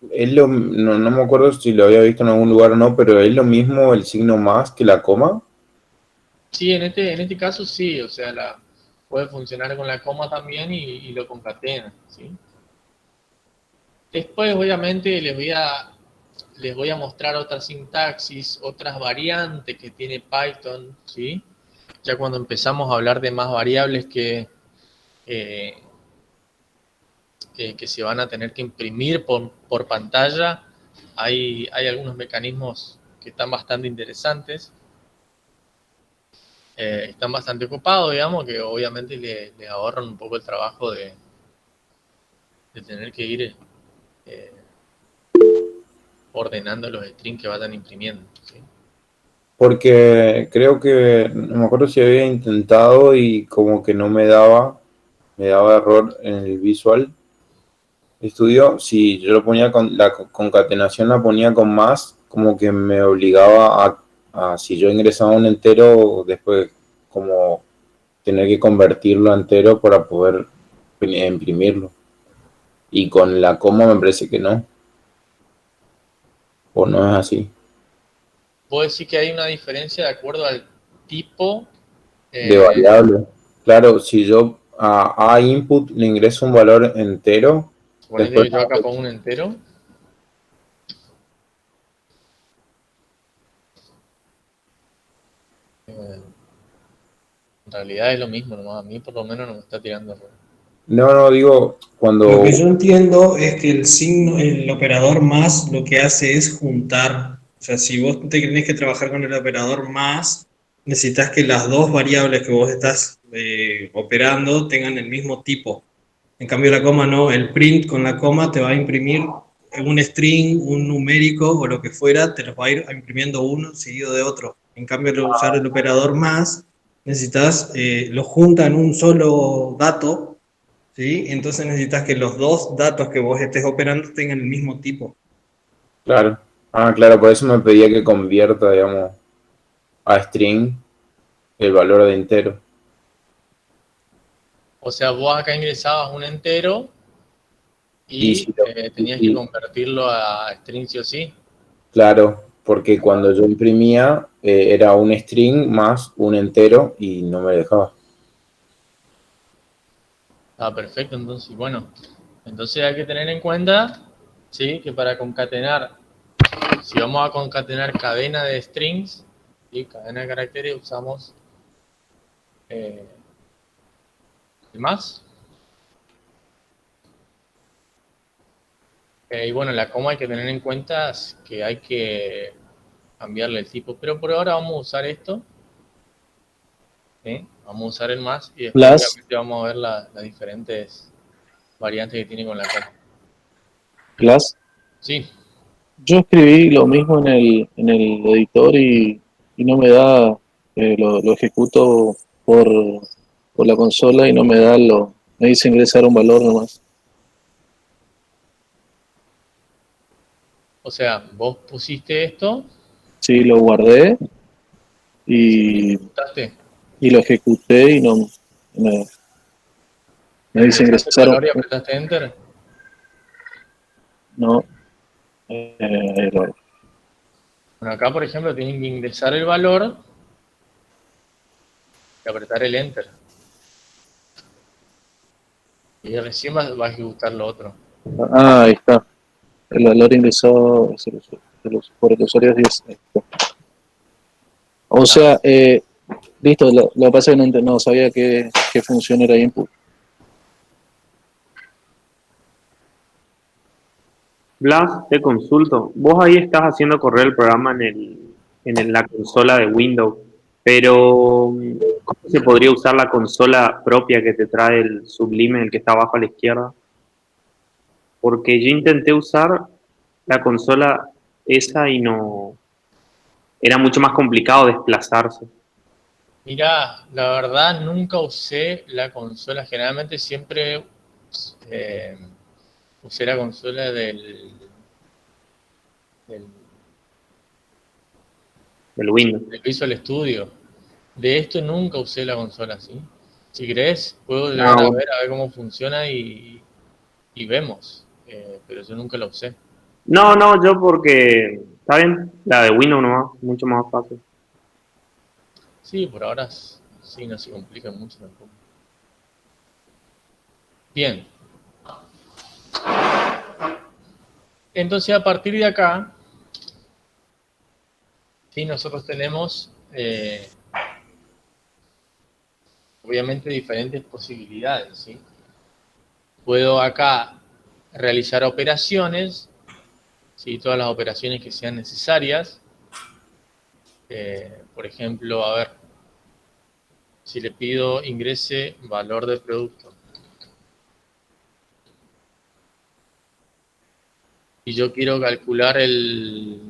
No, no me acuerdo si lo había visto en algún lugar o no, pero ¿es lo mismo el signo más que la coma? sí, en este caso sí, o sea, puede funcionar con la coma también y lo concatena, ¿sí? Después, obviamente, les voy a mostrar otras sintaxis, otras variantes que tiene Python, ¿sí? Ya cuando empezamos a hablar de más variables que se van a tener que imprimir por pantalla, hay algunos mecanismos que están bastante interesantes. Están bastante ocupados, digamos, que obviamente le ahorran un poco el trabajo de tener que ir ordenando los strings que vayan imprimiendo, ¿sí? Porque creo que, no me acuerdo si había intentado y como que no me daba error en el Visual Studio. Si yo lo ponía con la concatenación, la ponía con más, como que me obligaba a si yo ingresaba un entero, después como tener que convertirlo a entero para poder imprimirlo. Y con la coma me parece que no. O no es así. Puedo decir que hay una diferencia de acuerdo al tipo De variable. Claro, si yo a input le ingreso un valor entero, Suponete después que yo acá pongo un entero. En realidad es lo mismo, nomás a mí por lo menos no me está tirando error. no digo cuando Lo que yo entiendo es que el signo, el operador más lo que hace es juntar. O sea, si vos te tenés que trabajar con el operador más, necesitas que las dos variables que vos estás operando tengan el mismo tipo. En cambio, la coma no. El print con la coma te va a imprimir un string, un numérico o lo que fuera, te los va a ir imprimiendo uno seguido de otro. En cambio, al usar el operador más, necesitas, lo junta en un solo dato, ¿sí? Entonces necesitas que los dos datos que vos estés operando tengan el mismo tipo. claro. Claro, por eso me pedía que convierta, digamos, a string el valor de entero. O sea, vos acá ingresabas un entero Y y si lo- tenías y- que convertirlo a string sí o sí. Claro, porque cuando yo imprimía era un string más un entero y no me dejaba. Ah, perfecto, entonces, bueno, entonces hay que tener en cuenta, ¿sí? Que para concatenar, si vamos a concatenar cadena de strings, ¿sí? Cadena de caracteres, usamos el más. Y bueno, la coma hay que tener en cuenta que hay que cambiarle el tipo, pero por ahora vamos a usar esto, ¿sí? Vamos a usar el más y después Plus, obviamente vamos a ver las diferentes variantes que tiene con la coma. plus. Sí, Yo escribí lo mismo en el editor y no me da, lo ejecuto por, por la consola y no me da me dice ingresar un valor nomás. o sea, vos pusiste esto, Sí, lo guardé ¿sí? Y y, ejecutaste. y lo ejecuté y no me, me dice Ingresaste el ingresar, valor y apretaste Enter. no, Bueno, acá por ejemplo tienen que ingresar el valor y apretar el Enter. Y recién va a ejecutar lo otro. ahí está, el valor ingresado por el usuario es 10. Ahí está. O sea, listo, lo que pasa es que no sabía qué función era input. Blas, te consulto. Vos ahí estás haciendo correr el programa la consola de Windows, pero ¿cómo se podría usar la consola propia que te trae el Sublime, el que está abajo a la izquierda? Porque yo intenté usar la consola esa y no, era mucho más complicado desplazarse. Mira, la verdad nunca usé la consola, generalmente siempre eh, usé la consola del, El Windows. del Visual Studio. De esto nunca usé la consola, ¿sí? Si querés, puedo Ah, llegar bueno. a ver cómo funciona y vemos, pero yo nunca la usé. No, no, yo porque, está bien, la de Windows nomás, mucho más fácil. Sí, por ahora sí, no se complica mucho tampoco. Bien, entonces a partir de acá, sí, nosotros tenemos obviamente diferentes posibilidades, ¿sí? Puedo acá realizar operaciones, ¿sí? Todas las operaciones que sean necesarias. Por ejemplo, a ver, si le pido ingrese valor de producto y yo quiero calcular el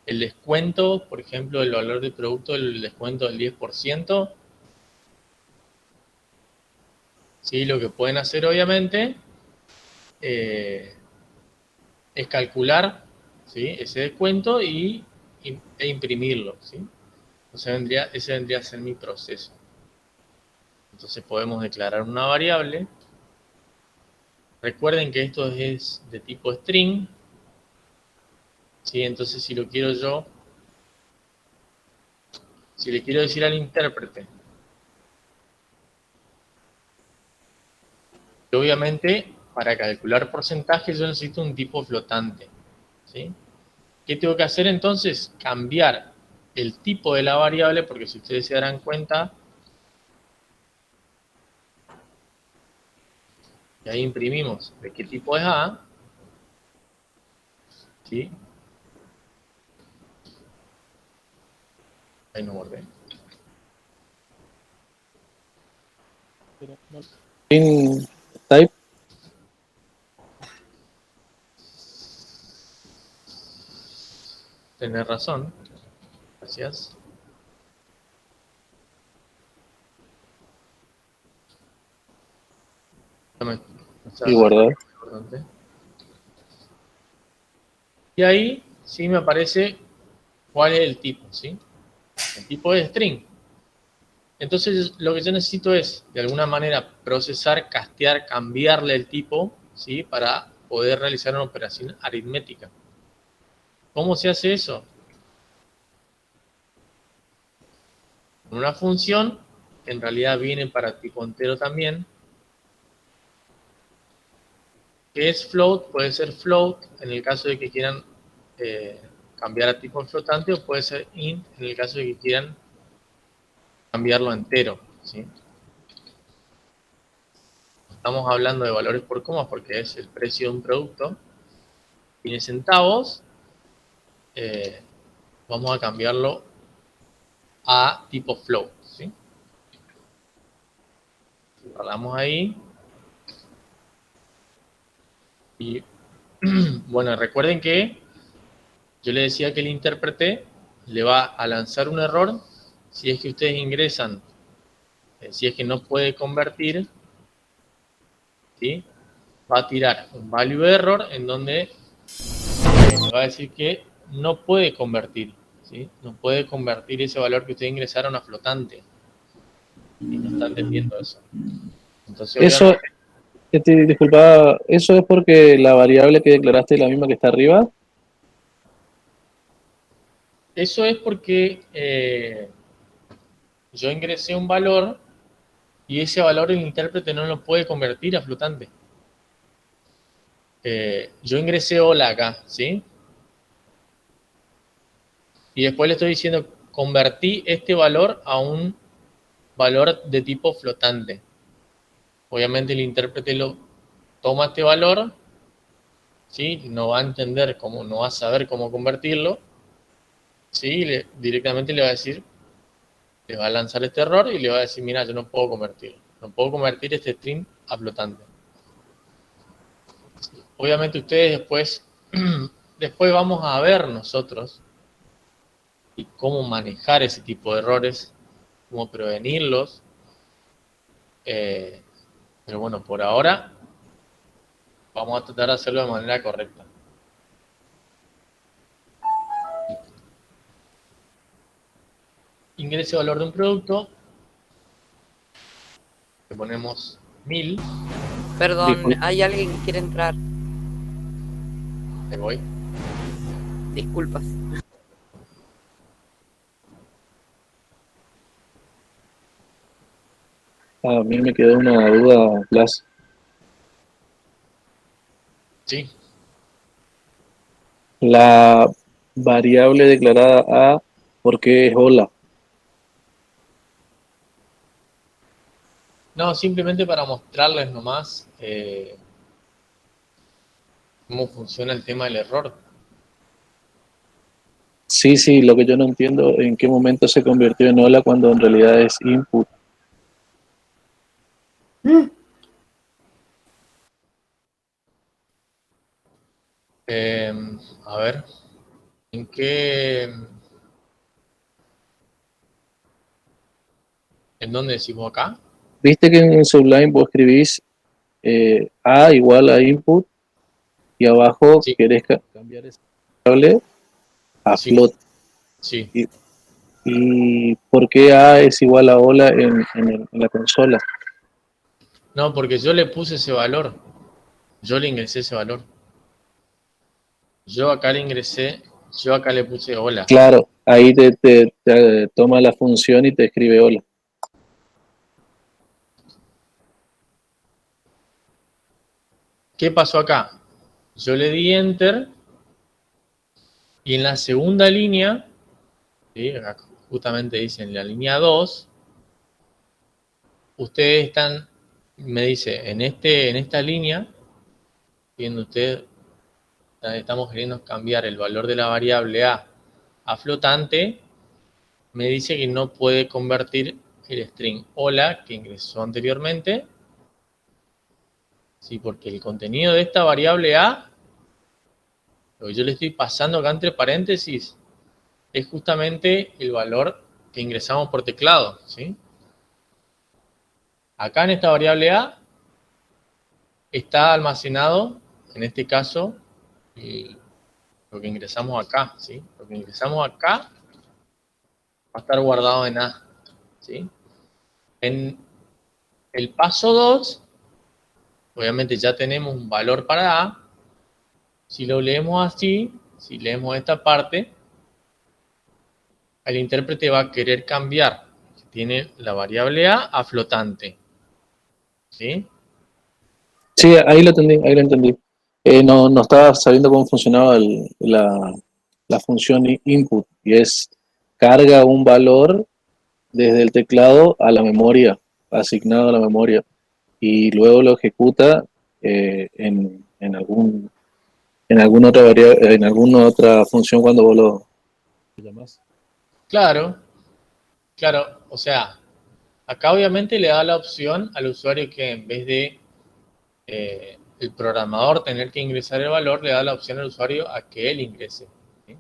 descuento, por ejemplo, el valor de producto, el descuento del 10%, ¿sí? Lo que pueden hacer obviamente es calcular, ¿sí? Ese descuento e imprimirlo, ¿sí? Ese vendría a ser mi proceso. Entonces podemos declarar una variable. Recuerden que esto es de tipo string, ¿sí? Entonces si lo quiero yo, si le quiero decir al intérprete, que obviamente para calcular porcentajes yo necesito un tipo flotante, ¿sí? ¿Qué tengo que hacer entonces? Cambiar el tipo de la variable, porque si ustedes se darán cuenta, y ahí imprimimos de qué tipo es A, ¿sí? Ahí no guardé. In type, Tenés razón. Gracias. y guardar. Y ahí sí me aparece cuál es el tipo, ¿sí? El tipo es string. Entonces lo que yo necesito es, de alguna manera, procesar, castear, cambiarle el tipo, ¿sí? Para poder realizar una operación aritmética. ¿Cómo se hace eso? Con una función, que en realidad viene para tipo entero también, que es float, puede ser float en el caso de que quieran cambiar a tipo flotante, o puede ser int en el caso de que quieran cambiarlo a entero, ¿sí? Estamos hablando de valores por comas porque es el precio de un producto. Tiene centavos, vamos a cambiarlo a tipo float, ¿sí? Guardamos ahí. Y bueno, recuerden que yo les decía que el intérprete le va a lanzar un error si es que ustedes ingresan, si es que no puede convertir, ¿sí? Va a tirar un value error en donde le va a decir que no puede convertir, ¿sí? No puede convertir ese valor que ustedes ingresaron a flotante. Y no está entendiendo eso. Entonces, Eso, obviamente, disculpa, ¿eso es porque la variable que declaraste es la misma que está arriba? eso es porque yo ingresé un valor y ese valor el intérprete no lo puede convertir a flotante. Yo ingresé hola acá, ¿sí? Y después le estoy diciendo, convertí este valor a un valor de tipo flotante. Obviamente el intérprete lo toma este valor, ¿sí? No va a entender cómo, no va a saber cómo convertirlo, ¿sí? Directamente le va a decir, le va a lanzar este error y le va a decir, mira, yo no puedo convertirlo. No puedo convertir este string a flotante. Obviamente ustedes después vamos a ver nosotros y cómo manejar ese tipo de errores, cómo prevenirlos. Pero bueno, por ahora vamos a tratar de hacerlo de manera correcta. Ingrese valor de un producto. Le ponemos 1000. Perdón, hay alguien que quiere entrar. Me voy. Disculpas. A mí me quedó una duda, Blas. Sí. La variable declarada A, ¿por qué es hola? No, simplemente para mostrarles nomás cómo funciona el tema del error. Sí, sí, lo que yo no entiendo, ¿en qué momento se convirtió en hola cuando en realidad es input? A ver, ¿en qué? ¿En dónde decimos acá? Viste que en Sublime vos escribís A igual a input y abajo Sí, querés cambiar esa variable a sí, float. sí. ¿Y por qué A es igual a hola en la consola? No, porque yo le puse ese valor. Yo le ingresé ese valor. Yo acá le ingresé, yo acá le puse hola. Claro, ahí te toma la función y te escribe hola. ¿Qué pasó acá? Yo le di enter y en la segunda línea, ¿sí? Acá justamente dice en la línea 2, ustedes están, me dice, en esta línea, viendo usted, estamos queriendo cambiar el valor de la variable a flotante, me dice que no puede convertir el string hola que ingresó anteriormente, sí, porque el contenido de esta variable a, lo que yo le estoy pasando acá entre paréntesis, es justamente el valor que ingresamos por teclado, ¿sí? Acá en esta variable a está almacenado, en este caso, lo que ingresamos acá, ¿sí? Lo que ingresamos acá va a estar guardado en A, ¿sí? En el paso 2, obviamente ya tenemos un valor para A. Si lo leemos así, si leemos esta parte, el intérprete va a querer cambiar. Tiene la variable A flotante. ¿Sí? Sí, ahí lo entendí, ahí lo entendí. No estaba sabiendo cómo funcionaba la función input, y es carga un valor desde el teclado a la memoria, asignado a la memoria, y luego lo ejecuta en alguna otra en alguna otra función cuando vos lo llamás. Claro, claro. O sea, acá obviamente le da la opción al usuario que en vez de el programador tener que ingresar el valor, le da la opción al usuario a que él ingrese. ¿Sí?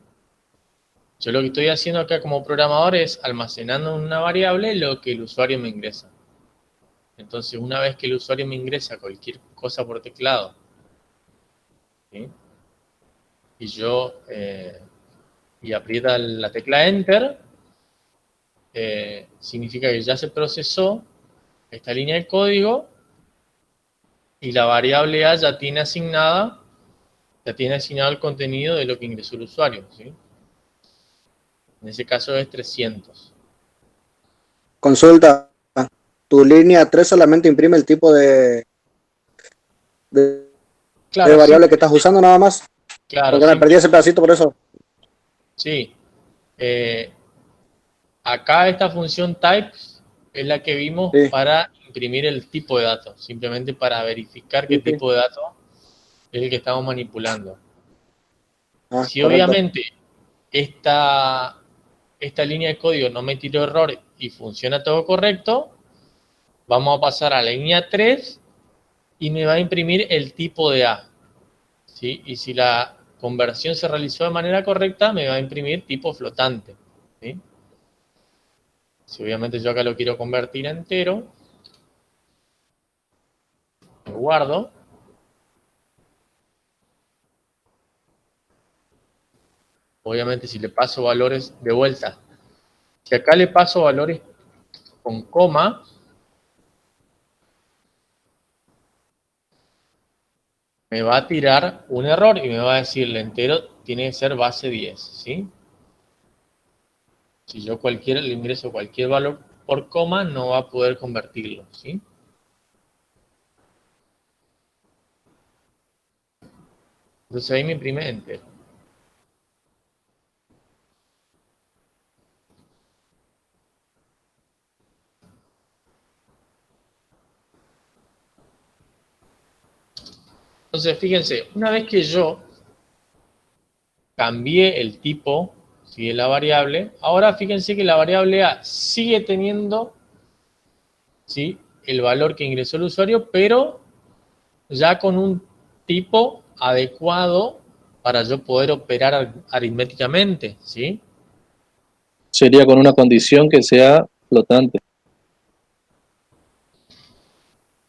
Yo lo que estoy haciendo acá como programador es almacenando en una variable lo que el usuario me ingresa. Entonces, una vez que el usuario me ingresa cualquier cosa por teclado, ¿sí? Y yo y aprieta la tecla Enter, significa que ya se procesó esta línea de código y la variable A ya tiene asignado el contenido de lo que ingresó el usuario, ¿sí? En ese caso es 300. Consulta, tu línea 3 solamente imprime el tipo de Claro, sí, variable que estás usando nada más, claro, porque me sí, perdí ese pedacito por eso. sí. Acá esta función types es la que vimos Sí, para imprimir el tipo de datos, simplemente para verificar qué sí, sí. tipo de datos es el que estamos manipulando. Ah, Si correcto. obviamente esta línea de código no me tiró error y funciona todo correcto, vamos a pasar a la línea 3 y me va a imprimir el tipo de A. ¿Sí? Y si la conversión se realizó de manera correcta, me va a imprimir tipo flotante. ¿Sí? Si obviamente yo acá lo quiero convertir a entero, lo guardo. Obviamente si le paso valores de vuelta, si acá le paso valores con coma, me va a tirar un error y me va a decir el entero tiene que ser base 10, ¿sí? Si yo le ingreso cualquier valor por coma, no va a poder convertirlo, ¿sí? Entonces ahí me imprime entero. Entonces fíjense, una vez que yo cambié el tipo, ¿sí?, de la variable, ahora fíjense que la variable A sigue teniendo, ¿sí?, el valor que ingresó el usuario, pero ya con un tipo adecuado para yo poder operar aritméticamente, ¿sí? Sería con una condición que sea flotante.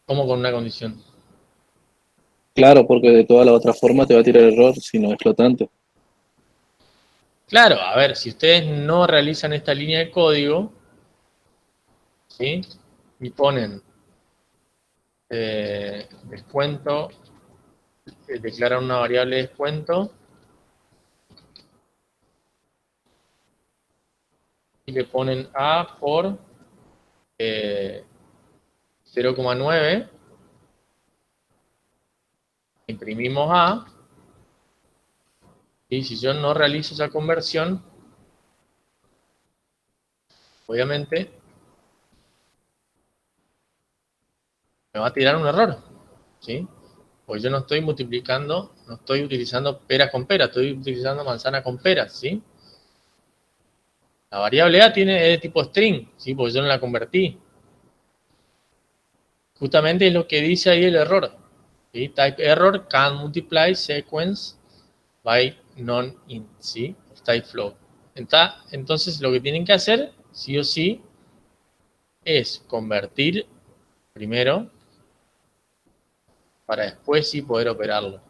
Como con una condición. Claro, porque de toda la otra forma te va a tirar error si no es flotante. Claro, a ver, si ustedes no realizan esta línea de código, ¿sí?, y ponen descuento, declaran una variable de descuento, y le ponen A por 0,9, imprimimos A, y si yo no realizo esa conversión, obviamente me va a tirar un error, ¿sí? Pues yo no estoy multiplicando, no estoy utilizando peras con peras, estoy utilizando manzana con peras, ¿sí? La variable A es de tipo string, ¿sí? Porque yo no la convertí. Justamente es lo que dice ahí el error, ¿sí? Type error can multiply sequence by non-int, ¿sí? Type float. Entonces lo que tienen que hacer, sí o sí, es convertir primero para después sí poder operarlo.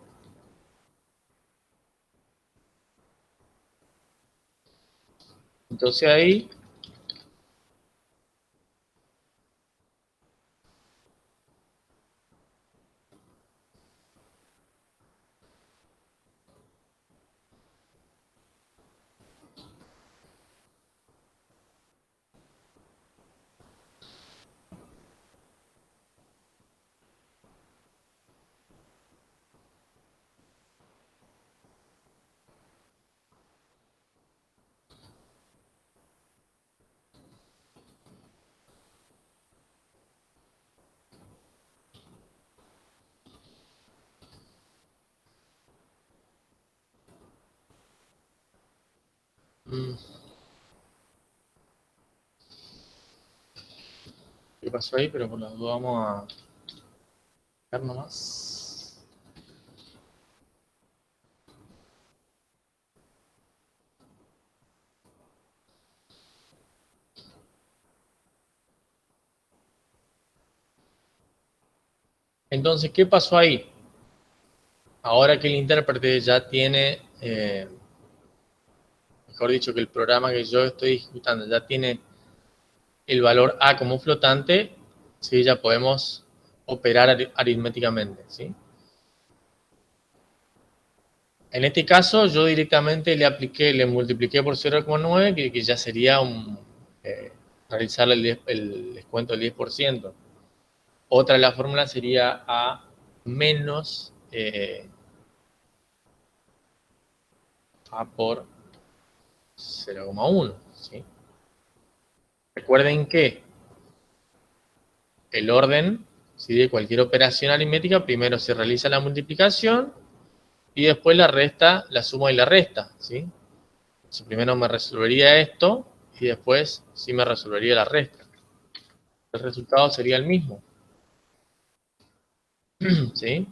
Entonces ahí ¿Qué pasó ahí? Pero por las dudas vamos a ver nomás. Entonces, ¿qué pasó ahí? Ahora que el intérprete ya tiene, mejor dicho, que el programa que yo estoy ejecutando ya tiene el valor A como flotante, ¿sí? Ya podemos operar aritméticamente, ¿sí? En este caso, yo directamente le multipliqué por 0,9, que ya sería realizar el descuento del 10%. Otra de las fórmulas sería A menos A por 0,1, ¿sí? Recuerden que el orden, ¿sí?, de cualquier operación aritmética, primero se realiza la multiplicación y después la resta, la suma y la resta, ¿sí? Entonces, primero me resolvería esto y después sí me resolvería la resta. El resultado sería el mismo, ¿sí?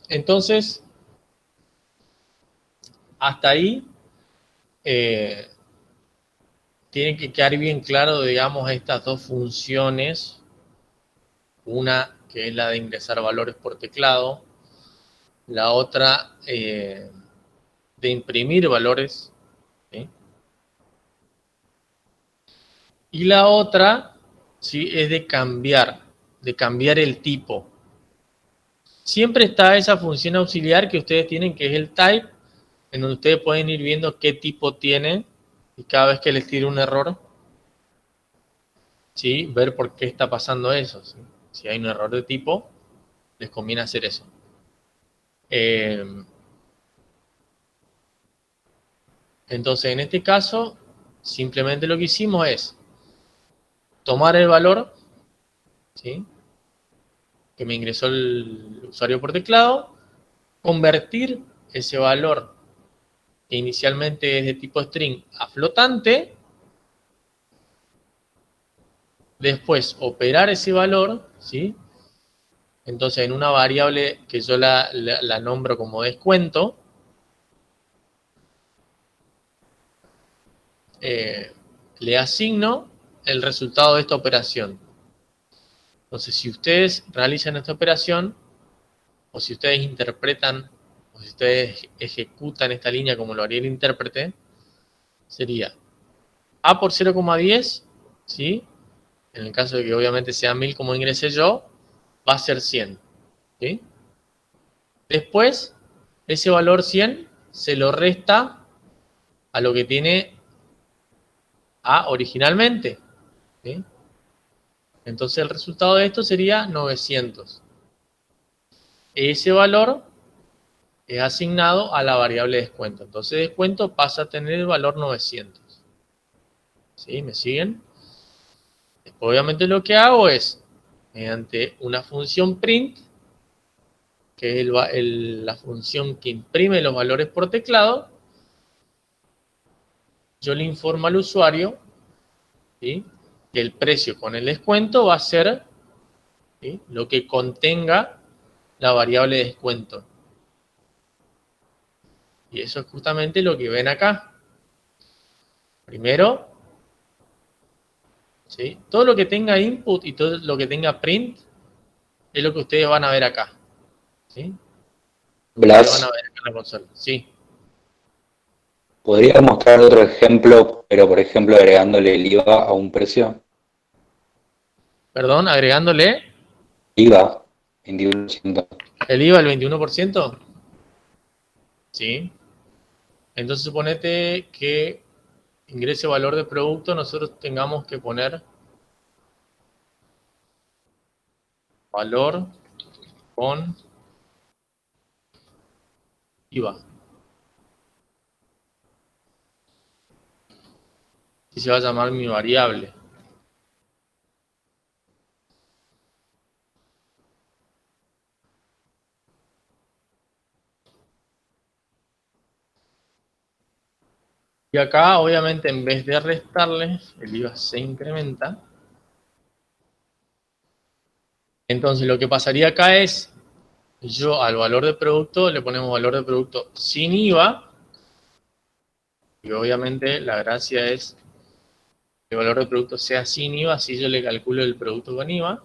Entonces, hasta ahí tiene que quedar bien claro, digamos, estas dos funciones. Una que es la de ingresar valores por teclado, la otra de imprimir valores, ¿sí? Y la otra, ¿sí?, es de cambiar el tipo. Siempre está esa función auxiliar que ustedes tienen, que es el type, en donde ustedes pueden ir viendo qué tipo tiene y cada vez que les tire un error, ¿sí?, ver por qué está pasando eso, ¿sí? Si hay un error de tipo, les conviene hacer eso. Entonces, en este caso, simplemente lo que hicimos es tomar el valor, ¿sí?, que me ingresó el usuario por teclado, convertir ese valor que inicialmente es de tipo string a flotante, después operar ese valor, ¿sí? Entonces, en una variable que yo la nombro como descuento, le asigno el resultado de esta operación. Entonces, si ustedes realizan esta operación, o si ustedes interpretan, o si ustedes ejecutan esta línea como lo haría el intérprete, sería A por 0,10, ¿sí? En el caso de que obviamente sea 1000 como ingresé yo, va a ser 100, ¿sí? Después, ese valor 100 se lo resta a lo que tiene A originalmente, ¿sí? Entonces el resultado de esto sería 900. Ese valor es asignado a la variable descuento. Entonces descuento pasa a tener el valor 900. ¿Sí? ¿Me siguen? Después, obviamente lo que hago es, mediante una función print, que es la función que imprime los valores por teclado, yo le informo al usuario, ¿sí?, que el precio con el descuento va a ser, ¿sí?, lo que contenga la variable descuento. Y eso es justamente lo que ven acá. Primero, ¿sí?, todo lo que tenga input y todo lo que tenga print es lo que ustedes van a ver acá, ¿sí? Ustedes van a Blas, ver acá en la consola. Sí. ¿podría mostrar otro ejemplo, pero por ejemplo agregándole el IVA a un precio? Perdón, agregándole IVA, 21%. el IVA al 21%. Sí. Entonces suponete que ingrese valor de producto, nosotros tengamos que poner valor con IVA. Y se va a llamar mi variable. Y acá, obviamente, en vez de restarle, el IVA se incrementa. Entonces, lo que pasaría acá es, yo al valor de producto le ponemos valor de producto sin IVA, y obviamente la gracia es que el valor de producto sea sin IVA, así yo le calculo el producto con IVA.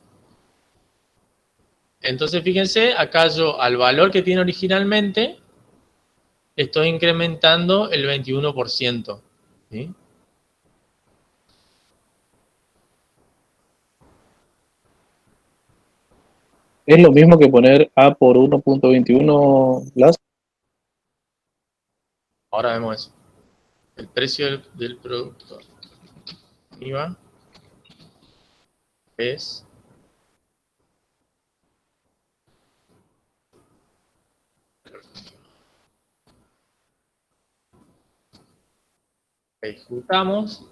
Entonces, fíjense, acá yo al valor que tiene originalmente, estoy incrementando el 21%. ¿Sí? ¿Es lo mismo que poner A por 1.21, Blas? Ahora vemos eso. El precio del producto IVA es ejecutamos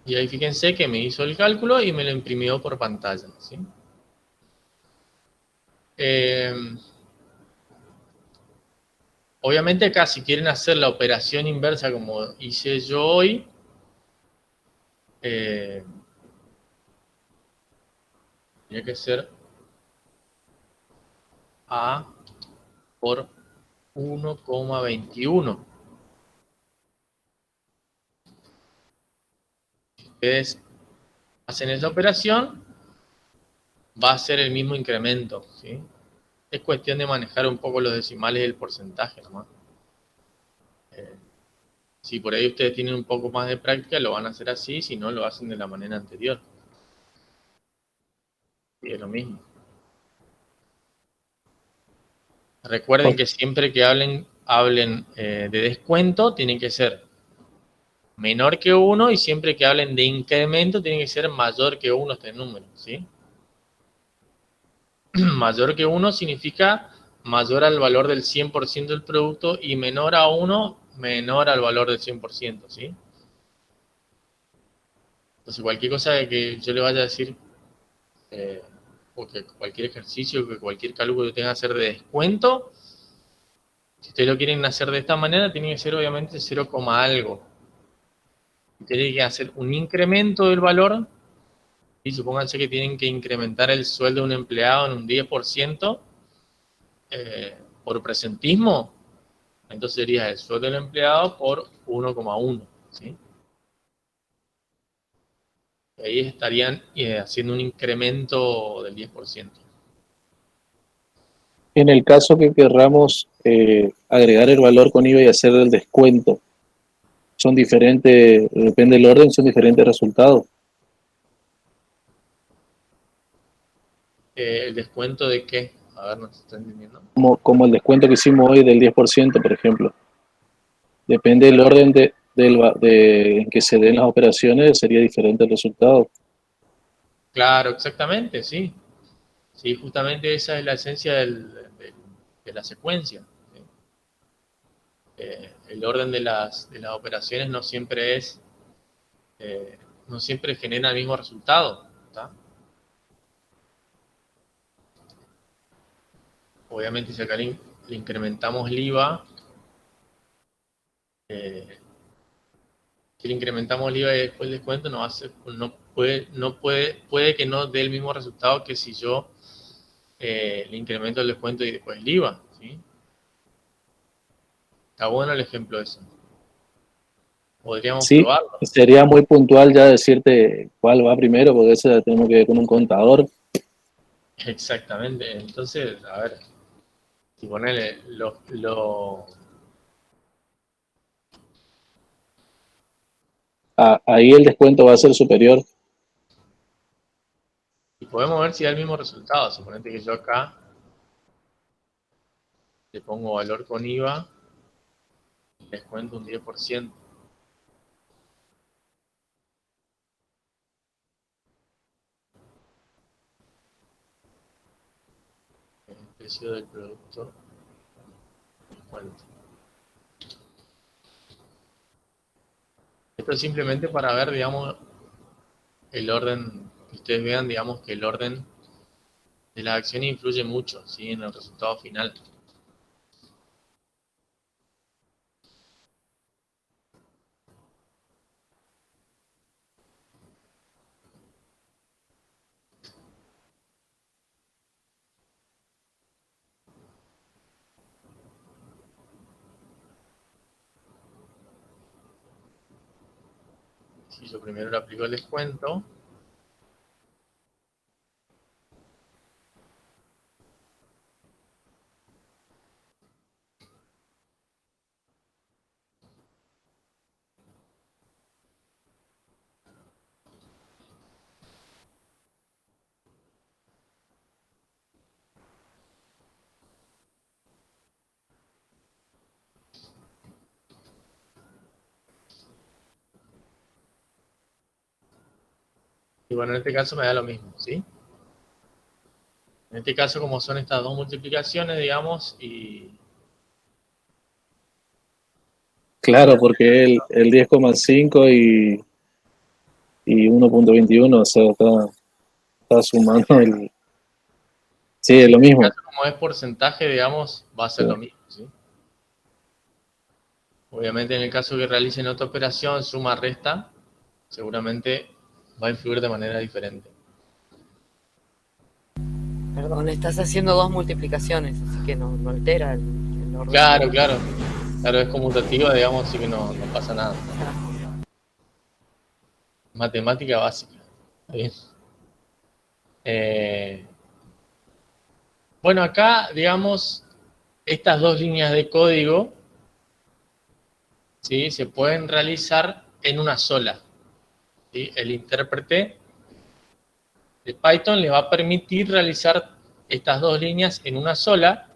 y ahí fíjense que me hizo el cálculo y me lo imprimió por pantalla, ¿sí? Obviamente acá si quieren hacer la operación inversa como hice yo hoy, tiene que ser A por 1,21. Ustedes hacen esa operación, va a ser el mismo incremento, ¿sí? Es cuestión de manejar un poco los decimales del porcentaje nomás. Si por ahí ustedes tienen un poco más de práctica, lo van a hacer así, si no, lo hacen de la manera anterior. Y es lo mismo. Recuerden que siempre que hablen de descuento, tienen que ser menor que 1 y siempre que hablen de incremento, tiene que ser mayor que 1 este número, ¿sí? Mayor que 1 significa mayor al valor del 100% del producto y menor a 1, menor al valor del 100%, ¿sí? Entonces cualquier cosa que yo le vaya a decir, o que cualquier ejercicio, que cualquier cálculo que tenga que hacer de descuento, si ustedes lo quieren hacer de esta manera, tiene que ser obviamente 0, algo. Tienen que hacer un incremento del valor, y supónganse que tienen que incrementar el sueldo de un empleado en un 10%, por presentismo, entonces sería el sueldo del empleado por 1,1, ¿sí? Ahí estarían haciendo un incremento del 10%. En el caso que querramos agregar el valor con IVA y hacer el descuento, son diferentes, depende del orden, son diferentes resultados. ¿El descuento de qué? A ver, no se está entendiendo. Como el descuento que hicimos hoy del 10%, por ejemplo. Depende del orden en que se den las operaciones, sería diferente el resultado. Claro, exactamente, sí. Sí, justamente esa es la esencia de la secuencia. ¿Sí? El orden de las operaciones no siempre no siempre genera el mismo resultado, ¿tá? Obviamente si acá le incrementamos el IVA, si le incrementamos el IVA y después el descuento, puede que no dé el mismo resultado que si yo le incremento el descuento y después el IVA, ¿sí? Está bueno el ejemplo ese. Podríamos Sí, probarlo. sería muy puntual ya decirte cuál va primero, porque eso tenemos que ver con un contador. Exactamente. Entonces, a ver, si ponele Ahí el descuento va a ser superior. y podemos ver si da el mismo resultado. Suponete que yo acá le pongo valor con IVA y descuento un 10%. El precio del producto, descuento. Esto es simplemente para ver, digamos, el orden, que ustedes vean, digamos, que el orden de la acción influye mucho, ¿sí? En el resultado final. Si yo primero le aplico el descuento. Y bueno, en este caso me da lo mismo, ¿sí? En este caso, como son estas dos multiplicaciones, digamos, y Claro, porque el 10,5 y 1,21, o sea, está sumando el... Sí, es sí, lo en este mismo. caso, como es porcentaje, digamos, va a ser Sí. lo mismo, ¿sí? Obviamente, en el caso que realicen otra operación, suma, resta, seguramente va a influir de manera diferente. Perdón, estás haciendo dos multiplicaciones, así que no altera el orden. Claro, claro. Claro, es conmutativa, digamos, así que no pasa nada. Matemática básica. ¿Está bien? Bueno, acá, digamos, estas dos líneas de código, ¿sí?, se pueden realizar en una sola, ¿sí? El intérprete de Python le va a permitir realizar estas dos líneas en una sola,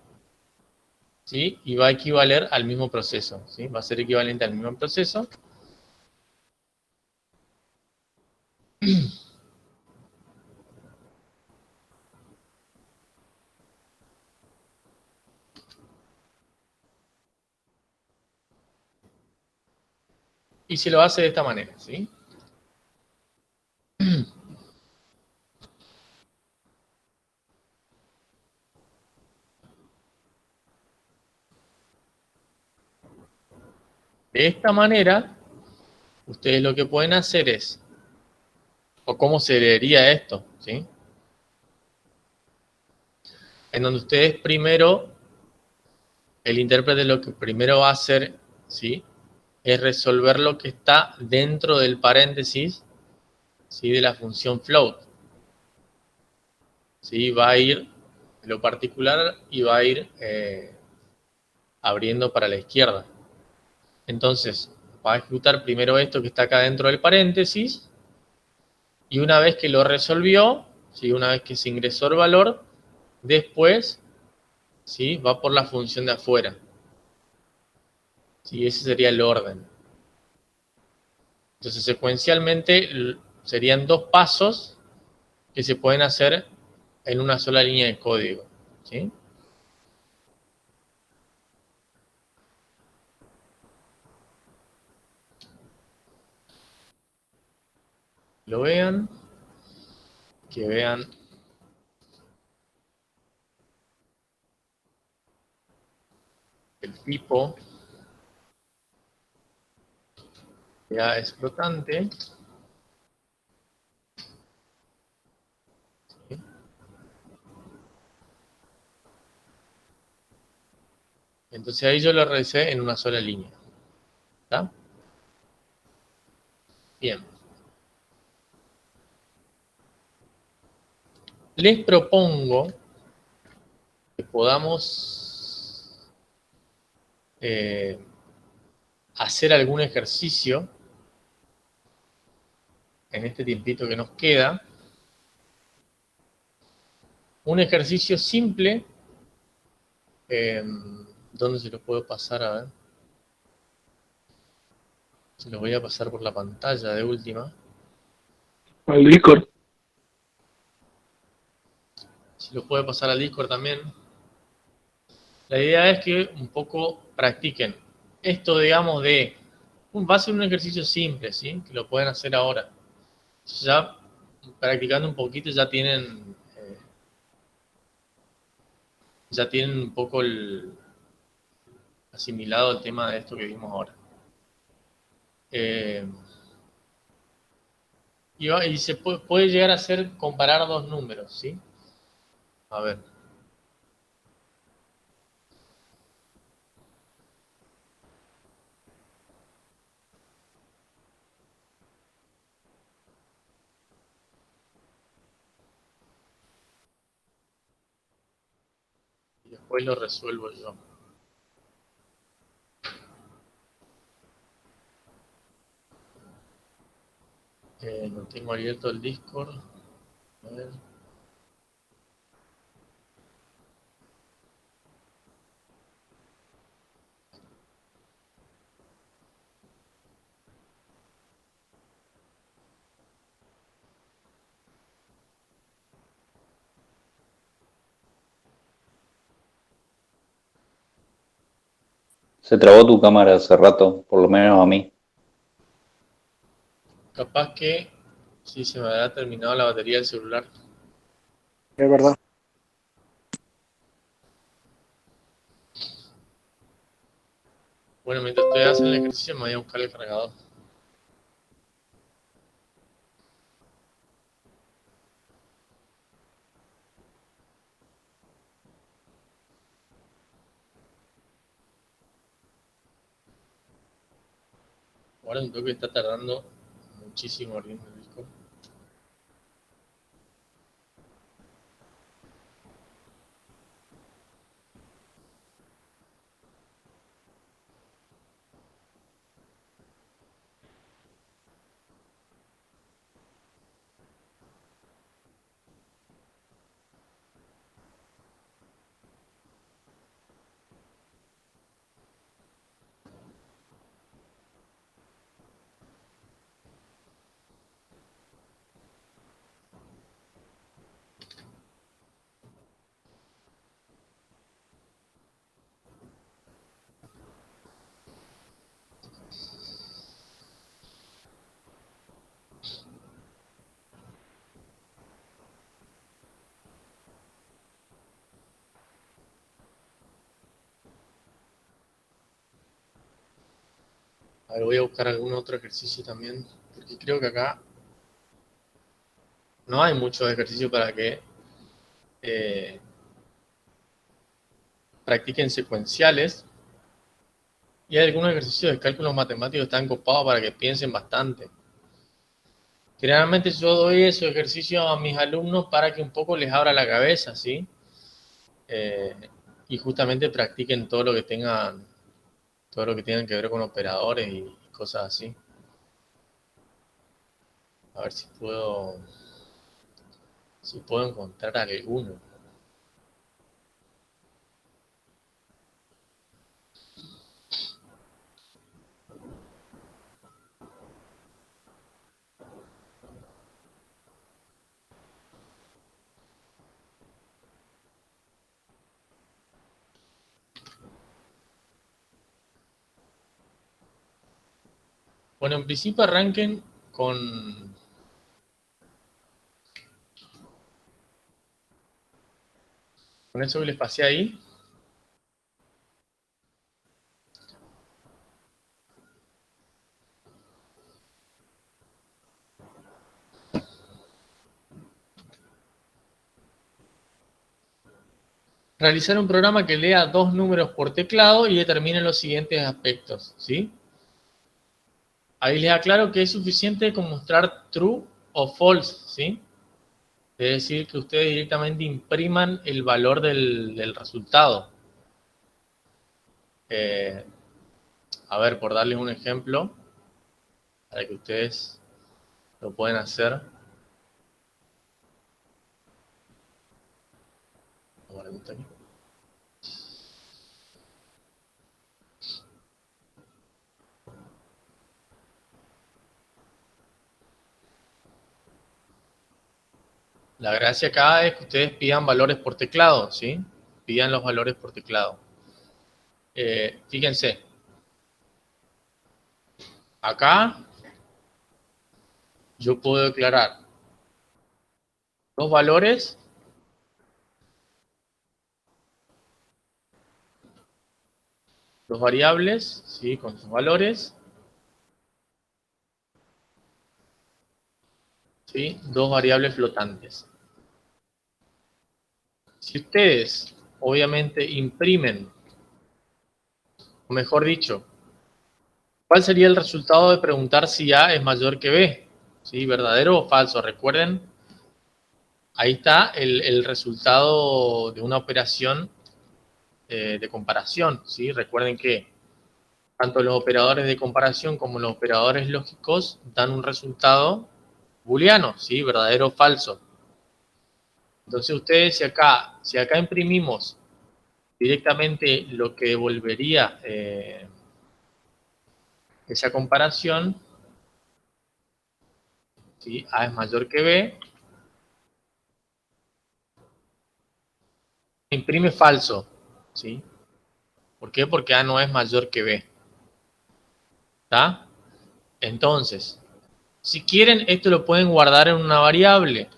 ¿sí? Y va a equivaler al mismo proceso, ¿sí? Va a ser equivalente al mismo proceso. Y se lo hace de esta manera, ¿sí? De esta manera, ustedes lo que pueden hacer es, o cómo se leería esto, ¿sí? En donde ustedes primero, el intérprete lo que primero va a hacer, ¿sí?, es resolver lo que está dentro del paréntesis, ¿sí?, de la función float. ¿Sí? Va a ir en lo particular y va a ir abriendo para la izquierda. Entonces, va a ejecutar primero esto que está acá dentro del paréntesis, y una vez que lo resolvió, ¿sí?, una vez que se ingresó el valor, después, ¿sí?, va por la función de afuera. ¿Sí? Ese sería el orden. Entonces, secuencialmente serían dos pasos que se pueden hacer en una sola línea de código, ¿sí? Lo vean, que vean el tipo ya es flotante. ¿Sí? Entonces ahí yo lo realicé en una sola línea. ¿Está? Bien. Les propongo que podamos hacer algún ejercicio en este tiempito que nos queda. Un ejercicio simple. ¿Dónde se lo puedo pasar? A ver. Se lo voy a pasar por la pantalla de última. Al Discord. Si lo puede pasar al Discord también. La idea es que un poco practiquen. Esto, digamos, va a ser un ejercicio simple, ¿sí?, que lo pueden hacer ahora. Ya practicando un poquito ya tienen un poco asimilado el tema de esto que vimos ahora. Y se puede llegar a hacer comparar dos números, ¿sí? A ver. y después lo resuelvo yo. No tengo abierto el Discord. A ver. Se trabó tu cámara hace rato, por lo menos a mí. Capaz que sí se me habrá terminado la batería del celular. Es verdad. Bueno, mientras ustedes hacen el ejercicio me voy a buscar el cargador. Ahora un toque está tardando muchísimo abriendo el Discord. A ver, voy a buscar algún otro ejercicio también, porque creo que acá no hay mucho ejercicio para que practiquen secuenciales. Y hay algunos ejercicios de cálculos matemáticos que están copados para que piensen bastante. Generalmente yo doy esos ejercicios a mis alumnos para que un poco les abra la cabeza, ¿sí? Y justamente practiquen todo lo que tengan que ver con operadores y cosas así. A ver si puedo encontrar alguno. Bueno, en principio arranquen con eso que les pasé ahí. Realizar un programa que lea 2 números por teclado y determine los siguientes aspectos, ¿sí? Ahí les aclaro que es suficiente con mostrar true o false, ¿sí? Es decir, que ustedes directamente impriman el valor del resultado. A ver, por darles un ejemplo, para que ustedes lo puedan hacer. La gracia acá es que ustedes pidan valores por teclado, ¿sí? Pidan los valores por teclado. Fíjense. Acá yo puedo declarar los valores los variables, ¿sí? Con sus valores, ¿sí? 2 variables flotantes. Si ustedes, obviamente, imprimen, o mejor dicho, ¿cuál sería el resultado de preguntar si A es mayor que B? ¿Sí? ¿Verdadero o falso? Recuerden, ahí está el resultado de una operación de comparación, ¿sí? Recuerden que tanto los operadores de comparación como los operadores lógicos dan un resultado booleano, ¿sí? Verdadero o falso. Entonces ustedes, si acá imprimimos directamente lo que devolvería esa comparación, ¿sí? A es mayor que B, imprime falso, ¿sí? ¿Por qué? Porque A no es mayor que B. ¿Está? Entonces, si quieren, esto lo pueden guardar en una variable.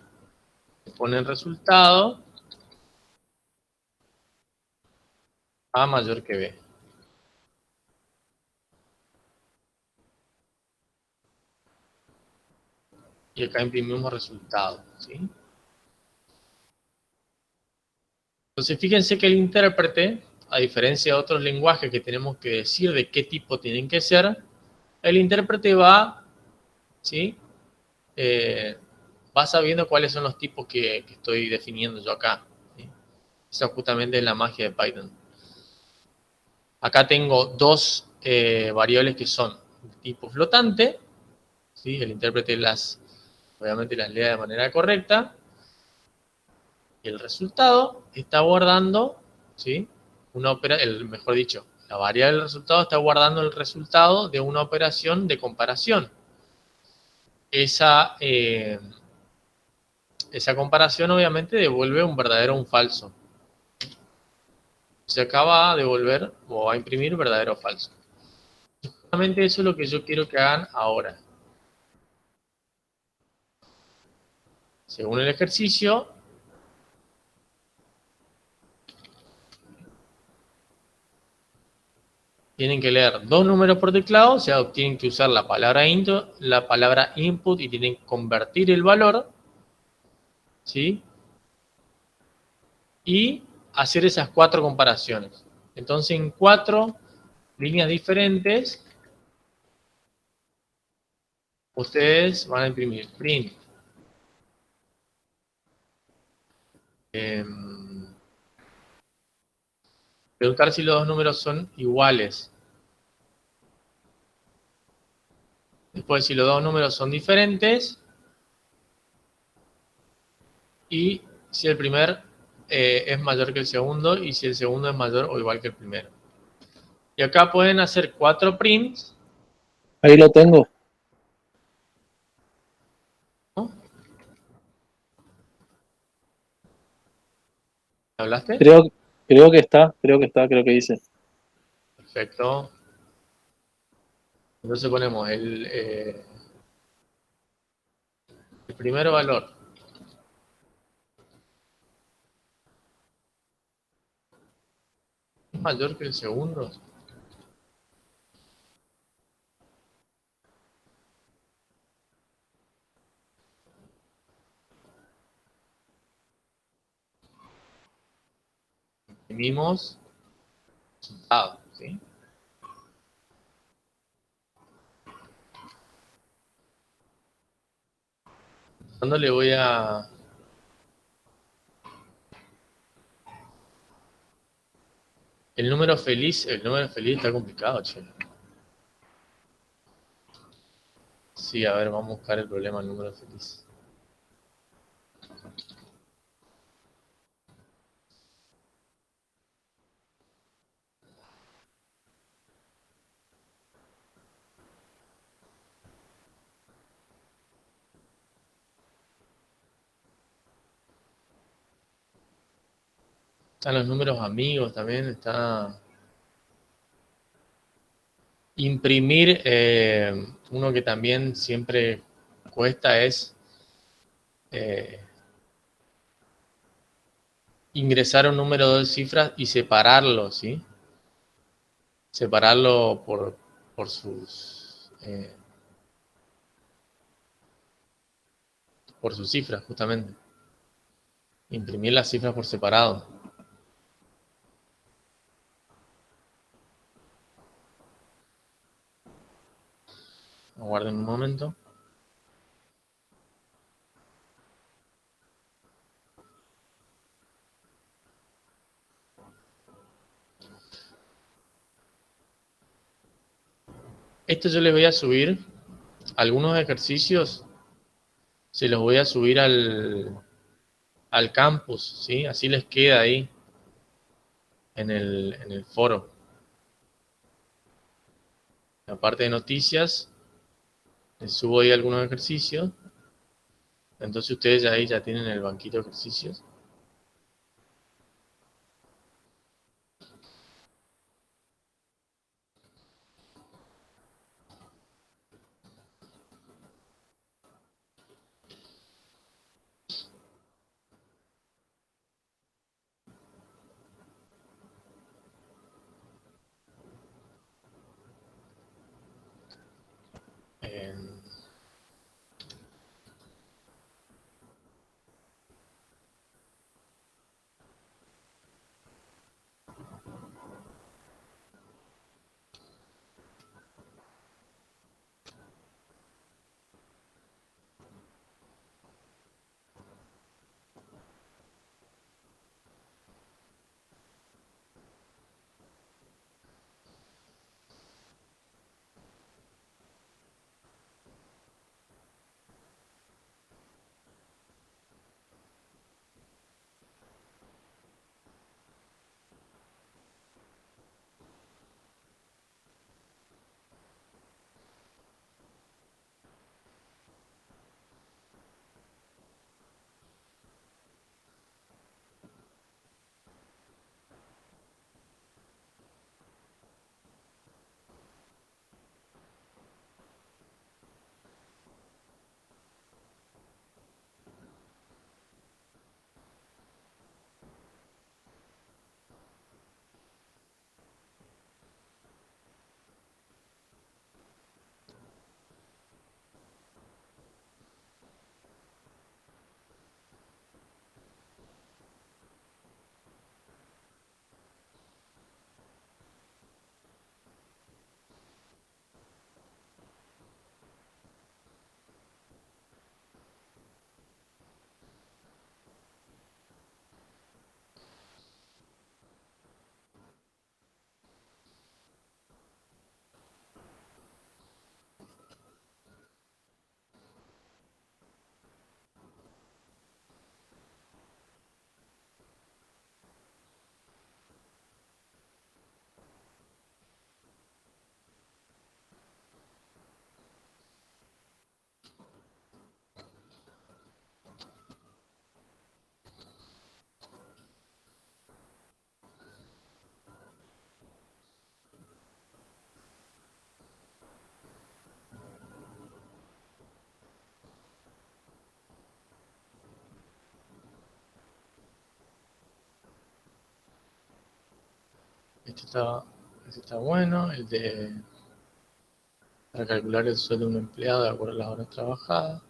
Ponen resultado A mayor que B. Y acá imprimimos resultado, ¿sí? Entonces, fíjense que el intérprete, a diferencia de otros lenguajes que tenemos que decir de qué tipo tienen que ser, el intérprete va, ¿sí? Va sabiendo cuáles son los tipos que estoy definiendo yo acá, ¿sí? Esa justamente es la magia de Python. Acá tengo dos variables que son de tipo flotante, ¿sí? El intérprete obviamente las lea de manera correcta, y el resultado está guardando, ¿sí? Mejor dicho, la variable del resultado está guardando el resultado de una operación de comparación. Esa comparación obviamente devuelve un verdadero o un falso. Se acaba a devolver o a imprimir verdadero o falso. Justamente eso es lo que yo quiero que hagan ahora. Según el ejercicio, tienen que leer dos números por teclado, o sea, tienen que usar la palabra input y tienen que convertir el valor, ¿sí? Y hacer esas cuatro comparaciones. Entonces, en cuatro líneas diferentes, ustedes van a imprimir print. Preguntar si los dos números son iguales. Después, si los dos números son diferentes. Y si el primer es mayor que el segundo y si el segundo es mayor o igual que el primero. Y acá pueden hacer 4 prints. Ahí lo tengo. ¿Hablaste? Creo que está, creo que dice. Perfecto. Entonces ponemos el primer valor. ¿Es mayor que el segundo? Imprimimos resultado, ¿sí? Cuando le voy a... el número feliz está complicado, che. Sí, a ver, vamos a buscar el problema del número feliz. Están los números amigos también, está... Imprimir, uno que también siempre cuesta es ingresar un número de 2 cifras y separarlo, ¿sí? Separarlo por sus cifras, justamente. Imprimir las cifras por separado. Aguarden un momento. Esto yo les voy a subir algunos ejercicios, se los voy a subir al campus, ¿sí? Así les queda ahí en el foro. La parte de noticias, les subo ahí algunos ejercicios. Entonces ustedes ya ahí ya tienen el banquito de ejercicios. Eh, Este está bueno, el de para calcular el sueldo de un empleado de acuerdo a las horas trabajadas.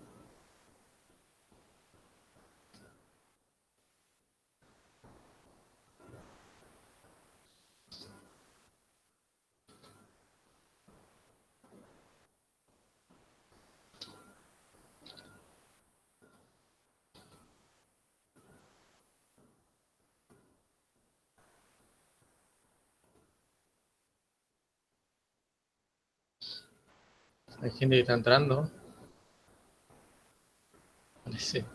Hay gente que está entrando, parece.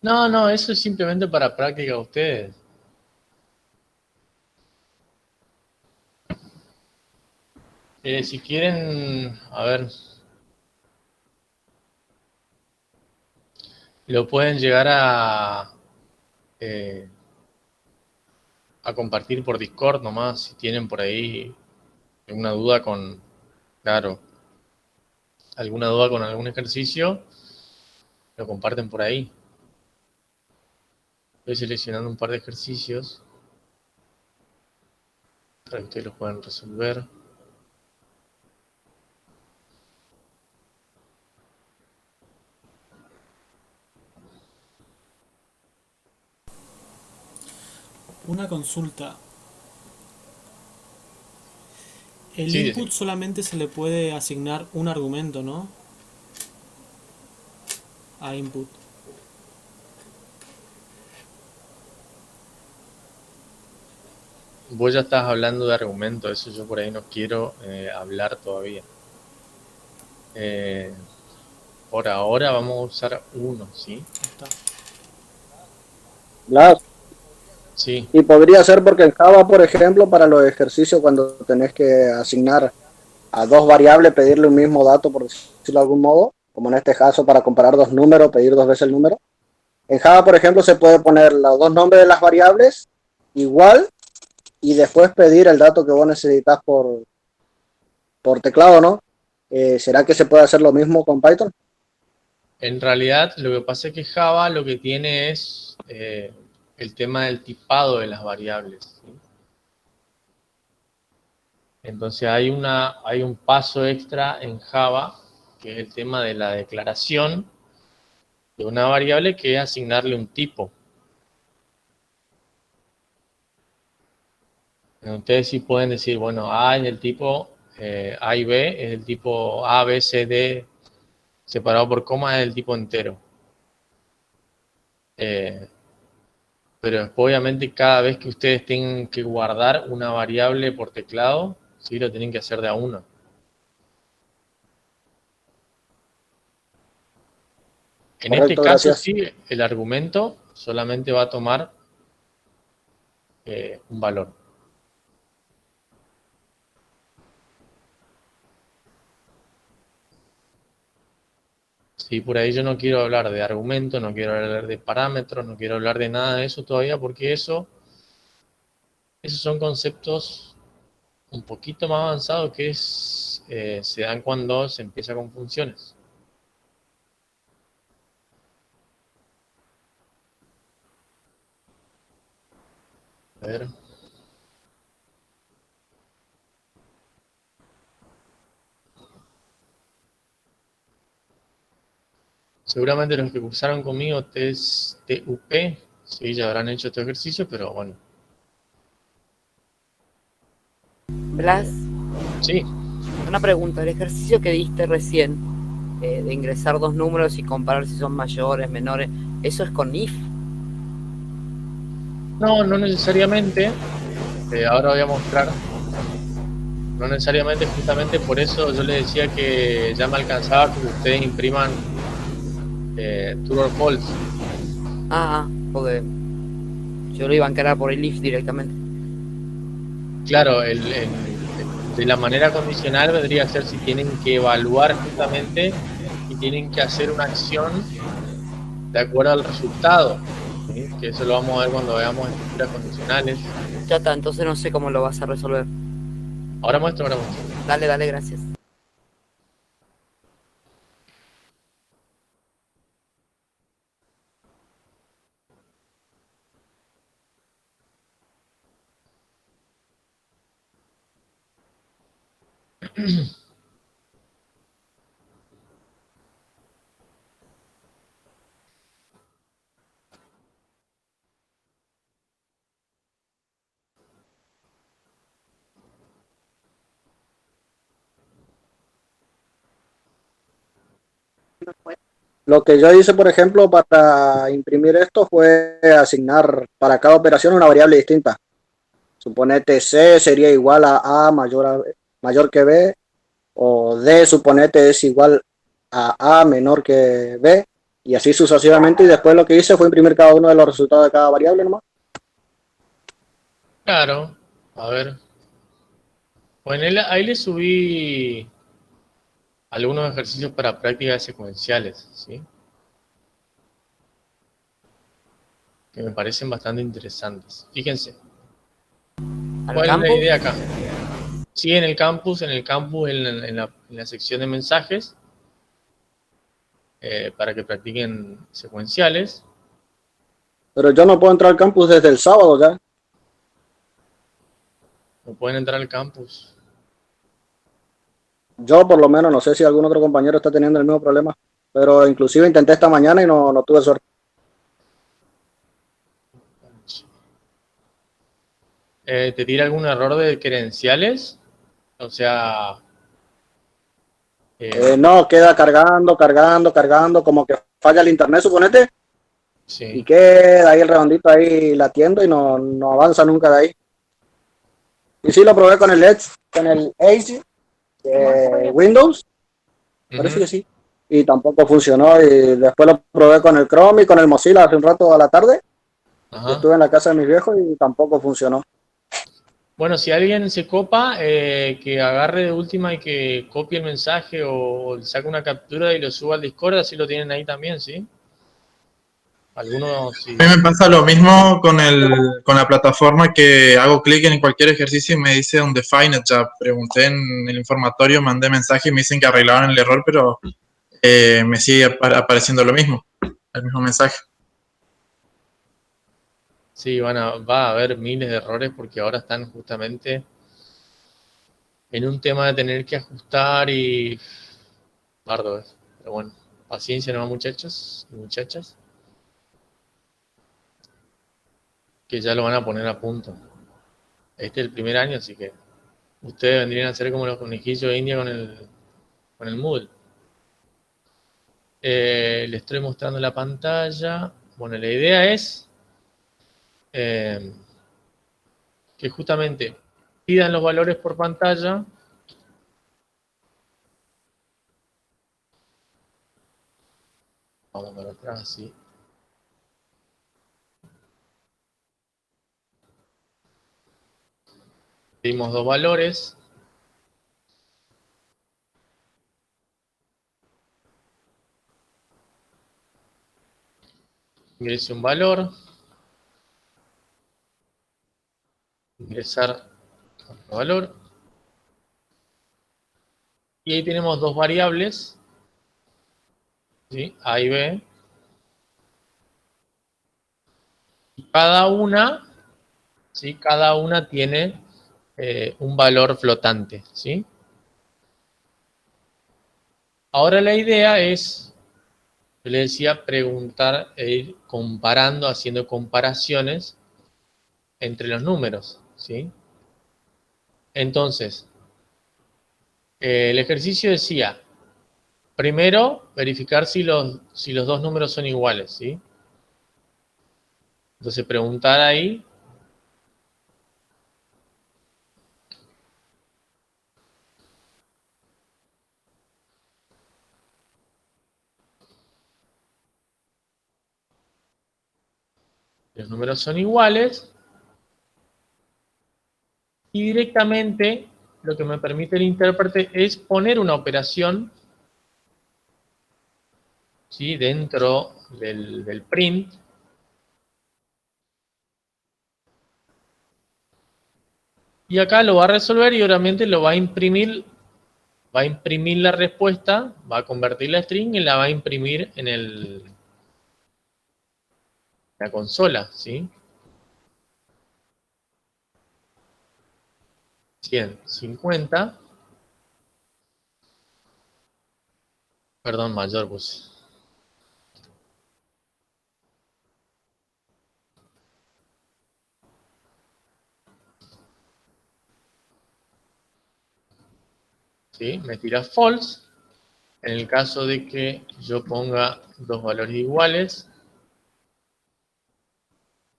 No, no, eso es simplemente para práctica de ustedes. Si quieren, a ver, lo pueden llegar eh, a compartir por Discord nomás, si tienen por ahí alguna duda con, claro, alguna duda con algún ejercicio, lo comparten por ahí. Estoy seleccionando un par de ejercicios para que ustedes los puedan resolver. Una consulta. El Sí, input sí. solamente se le puede asignar un argumento, ¿no? A input. vos ya estás hablando de argumento, eso yo por ahí no quiero hablar todavía. Por ahora vamos a usar uno, ¿sí? Blas, Sí, y podría ser porque en Java, por ejemplo, para los ejercicios, cuando tenés que asignar a dos variables, pedirle un mismo dato, por decirlo de algún modo, como en este caso para comparar dos números, pedir dos veces el número. En Java, por ejemplo, se puede poner los dos nombres de las variables igual y después pedir el dato que vos necesitas por teclado, ¿no? ¿Será que se puede hacer lo mismo con Python? en realidad lo que pasa es que Java lo que tiene es el tema del tipado de las variables, ¿sí? Entonces hay un paso extra en Java, que es el tema de la declaración de una variable, que es asignarle un tipo. Ustedes sí pueden decir, bueno, A es el tipo A y B, es el tipo A, B, C, D, separado por coma, es el tipo entero. Pero después, obviamente, cada vez que ustedes tengan que guardar una variable por teclado, sí lo tienen que hacer de a uno. En este Correcto, caso, gracias. sí, el argumento solamente va a tomar un valor. Sí, por ahí yo no quiero hablar de argumento, no quiero hablar de parámetros, no quiero hablar de nada de eso todavía, porque esos son conceptos un poquito más avanzados que se dan cuando se empieza con funciones. A ver. Seguramente los que cursaron conmigo TUP, sí, ya habrán hecho este ejercicio, pero bueno. Blas, Sí, una pregunta. El ejercicio que diste recién, de ingresar dos números y comparar si son mayores, menores, ¿eso es con if? no necesariamente. Ahora voy a mostrar. No necesariamente, justamente por eso yo les decía que ya me alcanzaba que ustedes impriman true or false. Porque yo lo iba a encarar por el if directamente. Claro, de la manera condicional vendría a ser si tienen que evaluar justamente y tienen que hacer una acción de acuerdo al resultado, ¿sí? Que eso lo vamos a ver cuando veamos estructuras condicionales. Ya está, entonces no sé cómo lo vas a resolver. Ahora muestro. Dale, gracias. Lo que yo hice, por ejemplo, para imprimir esto fue asignar para cada operación una variable distinta. Suponete C sería igual a A mayor que B, o D suponete es igual a menor que B, y así sucesivamente, y después lo que hice fue imprimir cada uno de los resultados de cada variable nomás. Claro, a ver. Bueno, ahí le subí algunos ejercicios para prácticas secuenciales, ¿sí? Que me parecen bastante interesantes. Fíjense. ¿Cuál es la idea acá? Sí, en el campus, en la sección de mensajes, para que practiquen secuenciales. Pero yo no puedo entrar al campus desde el sábado ya. No pueden entrar al campus. Yo por lo menos, no sé si algún otro compañero está teniendo el mismo problema, pero inclusive intenté esta mañana y no tuve suerte. ¿Te tira algún error de credenciales? O sea... No, queda cargando, como que falla el internet, suponete. Sí. Y queda ahí el redondito ahí latiendo y no avanza nunca de ahí. Y sí lo probé con el Edge de Windows, parece que sí. Y tampoco funcionó. Y después lo probé con el Chrome y con el Mozilla hace un rato a la tarde. Ajá. Estuve en la casa de mis viejos y tampoco funcionó. Bueno, si alguien se copa, que agarre de última y que copie el mensaje o saque una captura y lo suba al Discord, así lo tienen ahí también, ¿sí? Algunos sí. A mí me pasa lo mismo con la plataforma que hago clic en cualquier ejercicio y me dice undefined. Ya pregunté en el informatorio, mandé mensaje y me dicen que arreglaron el error, pero me sigue apareciendo lo mismo, el mismo mensaje. Sí, va a haber miles de errores porque ahora están justamente en un tema de tener que ajustar y bardo es. Pero bueno, paciencia nomás, muchachos y muchachas, que ya lo van a poner a punto. Este es el primer año, así que ustedes vendrían a ser como los conejillos de India con el Moodle. Le estoy mostrando la pantalla. Bueno, la idea es que justamente pidan los valores por pantalla. Vamos para atrás, sí. Pedimos dos valores. Ingrese un valor. Ingresar otro valor. Y ahí tenemos dos variables, ¿sí? A y B. Y cada una, ¿sí? Cada una tiene un valor flotante, ¿sí? Ahora la idea es, yo le decía, preguntar e ir comparando, haciendo comparaciones entre los números, ¿sí? Entonces, el ejercicio decía, primero, verificar si los dos números son iguales, ¿sí? Entonces, preguntar ahí. Los números son iguales. Y directamente lo que me permite el intérprete es poner una operación, ¿sí? Dentro del print. Y acá lo va a resolver y obviamente lo va a imprimir la respuesta, va a convertir la string y la va a imprimir en la consola, ¿sí? 150. Perdón, mayor pues. ¿Sí? Me tira false. En el caso de que yo ponga dos valores iguales,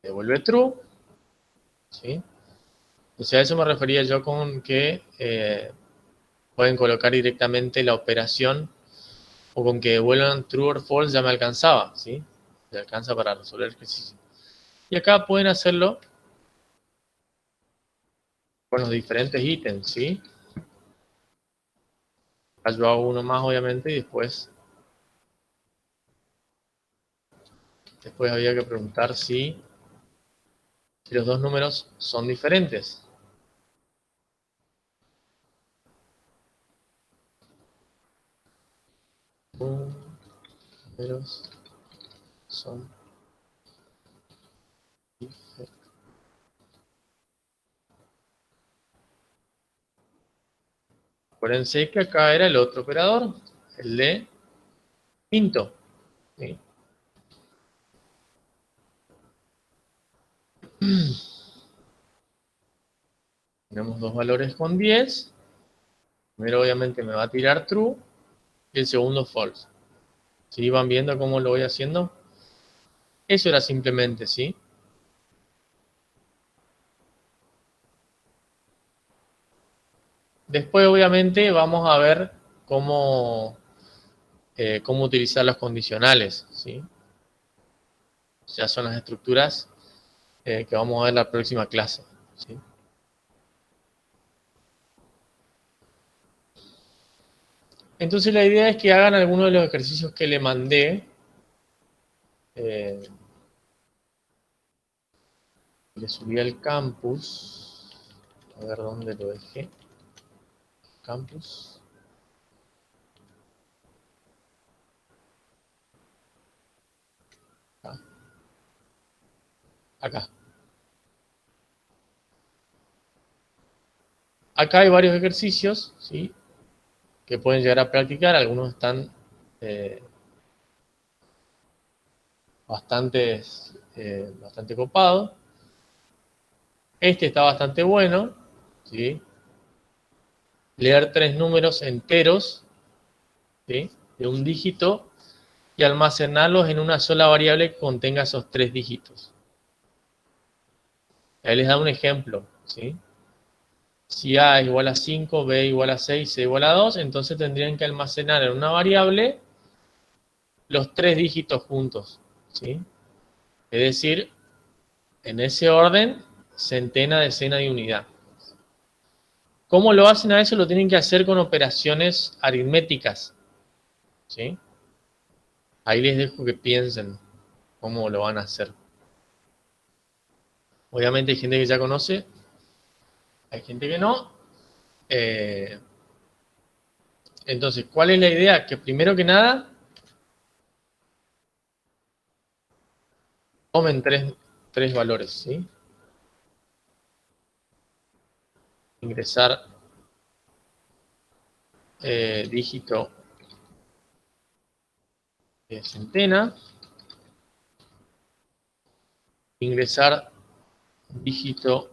devuelve true, ¿sí? O sea, a eso me refería yo con que pueden colocar directamente la operación o con que devuelvan true or false ya me alcanzaba, ¿sí? Me alcanza para resolver el ejercicio. Y acá pueden hacerlo con los diferentes ítems, ¿sí? Acá yo hago uno más, obviamente, y después había que preguntar si los dos números son diferentes. Números son diferentes. Acuérdense que acá era el otro operador, el de quinto, ¿sí? Tenemos dos valores con 10. Primero obviamente me va a tirar true y el segundo false. ¿Sí? ¿Van viendo cómo lo voy haciendo? Eso era simplemente, ¿sí? Después, obviamente, vamos a ver cómo utilizar los condicionales, ¿sí? Ya son las estructuras que vamos a ver en la próxima clase, ¿sí? Entonces la idea es que hagan algunos de los ejercicios que le mandé. Le subí al campus. A ver dónde lo dejé. Campus. Acá. Acá hay varios ejercicios, ¿sí? Que pueden llegar a practicar. Algunos están bastante copados. Este está bastante bueno, ¿sí? Leer 3 números enteros, ¿sí? De un dígito y almacenarlos en una sola variable que contenga esos 3 dígitos. Ahí les da un ejemplo, ¿sí? Si A es igual a 5, B igual a 6, C igual a 2, entonces tendrían que almacenar en una variable los 3 dígitos juntos, ¿sí? Es decir, en ese orden, centena, decena y unidad. ¿Cómo lo hacen a eso? Lo tienen que hacer con operaciones aritméticas, ¿sí? Ahí les dejo que piensen cómo lo van a hacer. Obviamente hay gente que ya conoce, hay gente que no. Entonces, ¿cuál es la idea? Que primero que nada, tomen tres valores, ¿sí? Ingresar dígito de centena. Ingresar dígito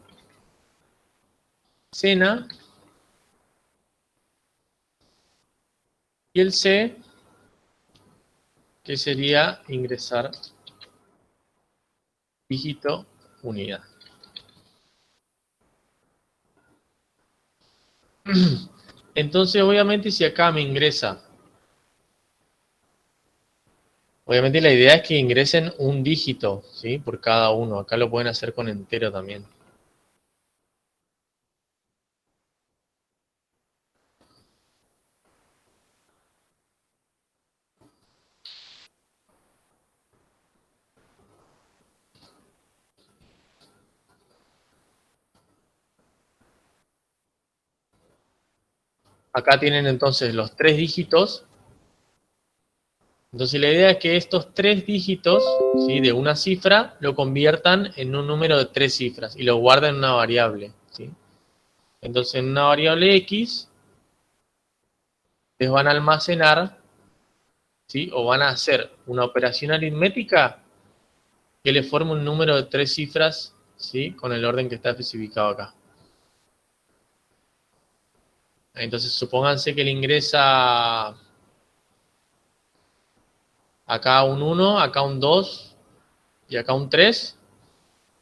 decena. Y el C, que sería ingresar dígito unidad. Entonces, obviamente, si acá me ingresa, obviamente la idea es que ingresen un dígito, ¿sí? Por cada uno. Acá lo pueden hacer con entero también. Acá tienen entonces los 3 dígitos. Entonces la idea es que estos 3 dígitos, ¿sí? De una cifra lo conviertan en un número de 3 cifras y lo guarden en una variable, ¿sí? Entonces en una variable X les van a almacenar, ¿sí? O van a hacer una operación aritmética que le forme un número de 3 cifras, ¿sí? Con el orden que está especificado acá. Entonces supónganse que le ingresa acá un 1, acá un 2 y acá un 3.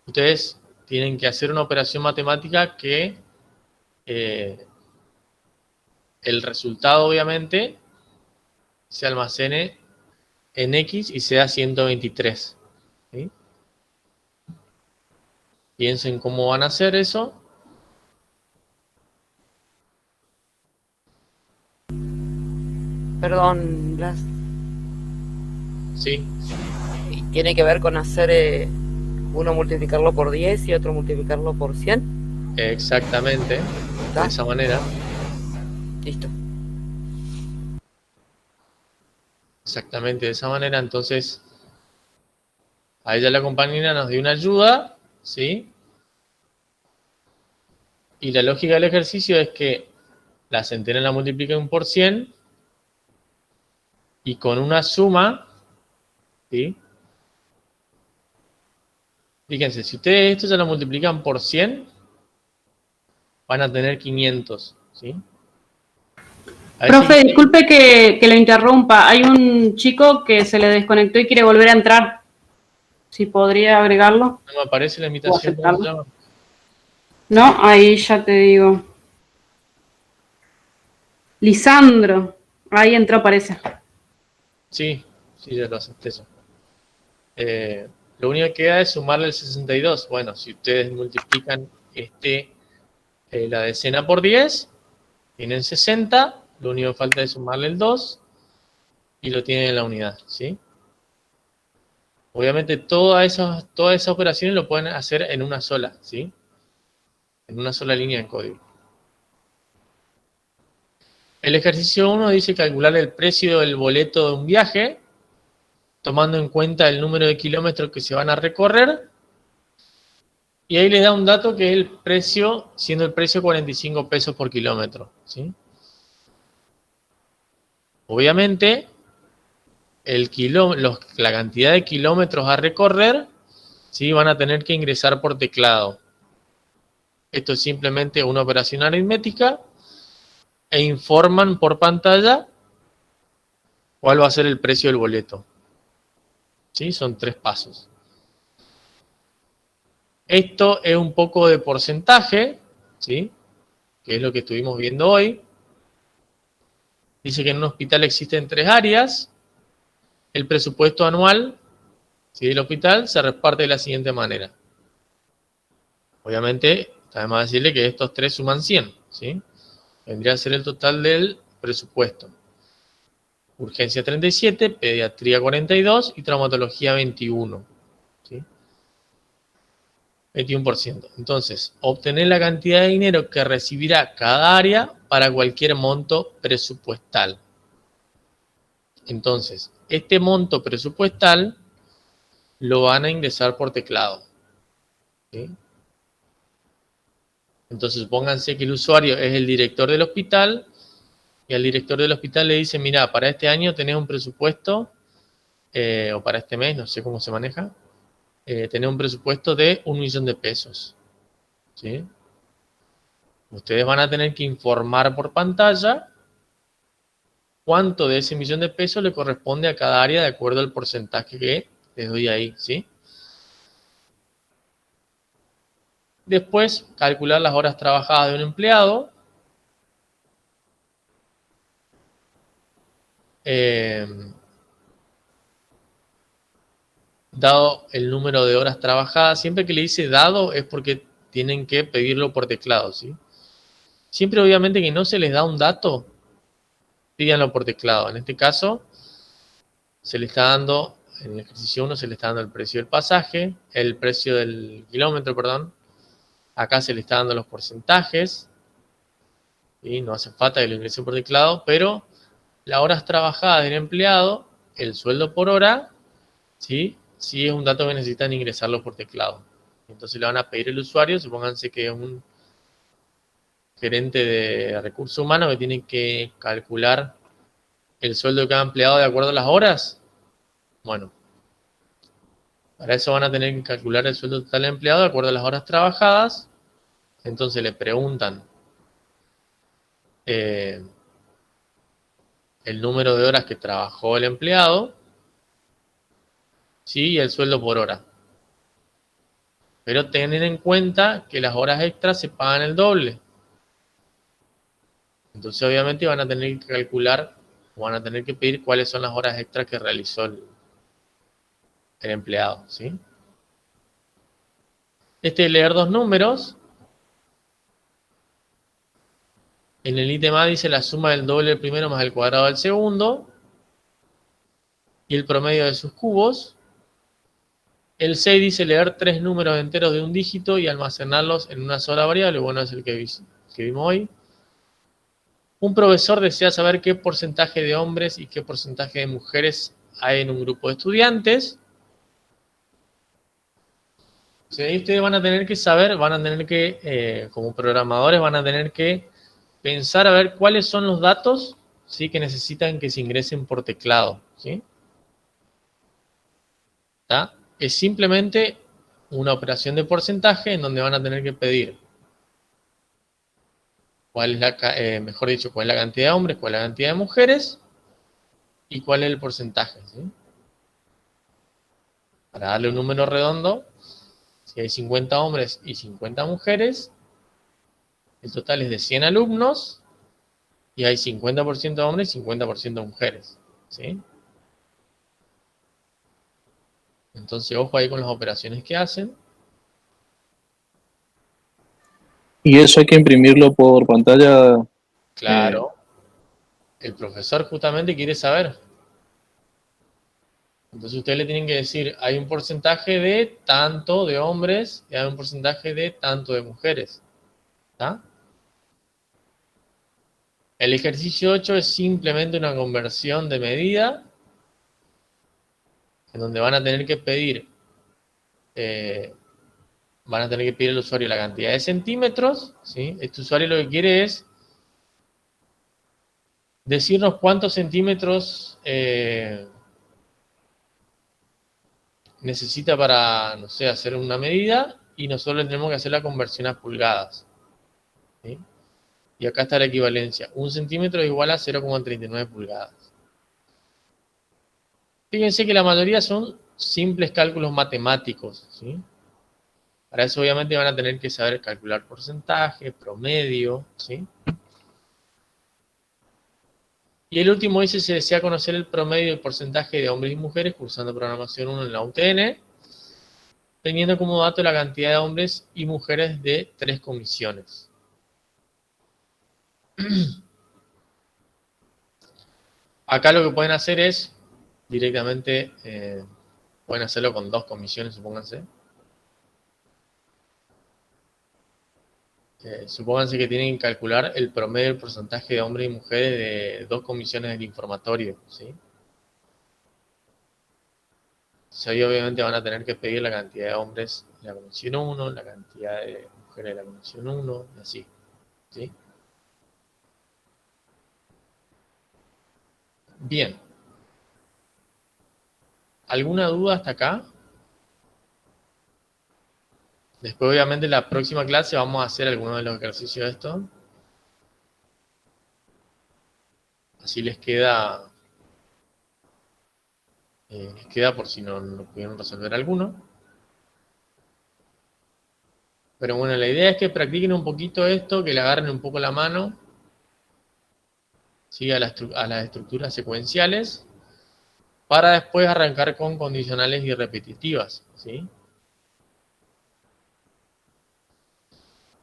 Ustedes tienen que hacer una operación matemática que el resultado obviamente se almacene en X y sea 123. ¿Sí? Piensen cómo van a hacer eso. Perdón, Blas. Sí. ¿Tiene que ver con hacer uno multiplicarlo por 10 y otro multiplicarlo por 100? Exactamente. ¿Está? De esa manera. Listo. Exactamente de esa manera. Entonces, a ella la compañera nos dio una ayuda, ¿sí? Y la lógica del ejercicio es que la centena la multipliquen por 100 y con una suma, ¿sí? Fíjense, si ustedes esto ya lo multiplican por 100, van a tener 500, ¿sí? Profe, disculpe que lo interrumpa. Hay un chico que se le desconectó y quiere volver a entrar. Si podría agregarlo. No me aparece la invitación. ¿Cómo se llama? No, ahí ya te digo. Lisandro, ahí entró, parece. Sí, ya lo acepté eso. Lo único que queda es sumarle el 62. Bueno, si ustedes multiplican la decena por 10, tienen 60. Lo único que falta es sumarle el 2 y lo tienen en la unidad, ¿sí? Obviamente todas esas operaciones lo pueden hacer en una sola, ¿sí? En una sola línea de código. El ejercicio 1 dice calcular el precio del boleto de un viaje, tomando en cuenta el número de kilómetros que se van a recorrer. Y ahí les da un dato que es el precio, siendo el precio 45 pesos por kilómetro, ¿sí? Obviamente, la cantidad de kilómetros a recorrer, ¿sí? Van a tener que ingresar por teclado. Esto es simplemente una operación aritmética e informan por pantalla cuál va a ser el precio del boleto. ¿Sí? Son 3 pasos. Esto es un poco de porcentaje, ¿sí? Que es lo que estuvimos viendo hoy. Dice que en un hospital existen 3 áreas. El presupuesto anual, ¿sí?, del hospital se reparte de la siguiente manera. Obviamente, además decirle que estos 3 suman 100, ¿sí? Vendría a ser el total del presupuesto. Urgencia 37, pediatría 42 y traumatología 21. ¿Sí? 21%. Entonces, obtener la cantidad de dinero que recibirá cada área para cualquier monto presupuestal. Entonces, este monto presupuestal lo van a ingresar por teclado. ¿Sí? Entonces, pónganse que el usuario es el director del hospital y al director del hospital le dice, mira, para este año tenés un presupuesto, o para este mes, no sé cómo se maneja, tenés un presupuesto de 1 millón de pesos. ¿Sí? Ustedes van a tener que informar por pantalla cuánto de ese 1 millón de pesos le corresponde a cada área de acuerdo al porcentaje que les doy ahí, ¿sí? Después, calcular las horas trabajadas de un empleado. Dado el número de horas trabajadas, siempre que le dice dado es porque tienen que pedirlo por teclado, ¿sí? Siempre obviamente que no se les da un dato, pídanlo por teclado. En este caso, se le está dando, en el ejercicio 1 se le está dando el precio del pasaje, el precio del kilómetro, perdón. Acá se le está dando los porcentajes, y no hace falta que lo ingresen por teclado, pero las horas trabajadas del empleado, el sueldo por hora, ¿sí? Sí es un dato que necesitan ingresarlo por teclado. Entonces le van a pedir al usuario, supónganse que es un gerente de recursos humanos que tiene que calcular el sueldo de cada empleado de acuerdo a las horas. Bueno, para eso van a tener que calcular el sueldo total del empleado de acuerdo a las horas trabajadas. Entonces le preguntan el número de horas que trabajó el empleado, ¿sí? Y el sueldo por hora. Pero tengan en cuenta que las horas extras se pagan el doble. Entonces obviamente van a tener que calcular, o van a tener que pedir cuáles son las horas extras que realizó el empleado, ¿sí? Leer 2 números. En el ítem A dice la suma del doble del primero más el cuadrado del segundo. Y el promedio de sus cubos. El 6 dice leer 3 números enteros de un dígito y almacenarlos en una sola variable. Bueno, es el que vimos hoy. Un profesor desea saber qué porcentaje de hombres y qué porcentaje de mujeres hay en un grupo de estudiantes. O sea, ahí ustedes van a tener que saber, van a tener que, como programadores, van a tener que pensar a ver cuáles son los datos, ¿sí?, que necesitan que se ingresen por teclado, ¿sí? ¿Está? Es simplemente una operación de porcentaje en donde van a tener que pedir cuál es mejor dicho, cuál es la cantidad de hombres, cuál es la cantidad de mujeres y cuál es el porcentaje, ¿sí? Para darle un número redondo, si hay 50 hombres y 50 mujeres, el total es de 100 alumnos, Y hay 50% de hombres y 50% de mujeres, ¿sí? Entonces, ojo ahí con las operaciones que hacen. Y eso hay que imprimirlo por pantalla. Claro. El profesor justamente quiere saber. Entonces ustedes le tienen que decir, hay un porcentaje de tanto de hombres y hay un porcentaje de tanto de mujeres. ¿Está? El ejercicio 8 es simplemente una conversión de medida en donde van a tener que pedir al usuario la cantidad de centímetros, ¿sí? Este usuario lo que quiere es decirnos cuántos centímetros necesita para, no sé, hacer una medida y nosotros le tenemos que hacer la conversión a pulgadas, ¿sí? Y acá está la equivalencia. 1 centímetro es igual a 0,39 pulgadas. Fíjense que la mayoría son simples cálculos matemáticos, ¿sí? Para eso obviamente van a tener que saber calcular porcentaje, promedio, ¿sí? Y el último dice, se desea conocer el promedio y porcentaje de hombres y mujeres cursando programación 1 en la UTN, teniendo como dato la cantidad de hombres y mujeres de 3 comisiones. Acá lo que pueden hacer es directamente, pueden hacerlo con 2 comisiones, supónganse. Supónganse que tienen que calcular el promedio del porcentaje de hombres y mujeres de 2 comisiones del informatorio, ¿sí? Entonces ahí obviamente van a tener que pedir la cantidad de hombres de la comisión 1, la cantidad de mujeres de la comisión 1, y así, ¿sí? Bien. ¿Alguna duda hasta acá? Después, obviamente, en la próxima clase vamos a hacer algunos de los ejercicios de esto. Así les queda por si no pudieron resolver alguno. Pero bueno, la idea es que practiquen un poquito esto, que le agarren un poco la mano, ¿sí? a las estructuras secuenciales, para después arrancar con condicionales y repetitivas, ¿sí?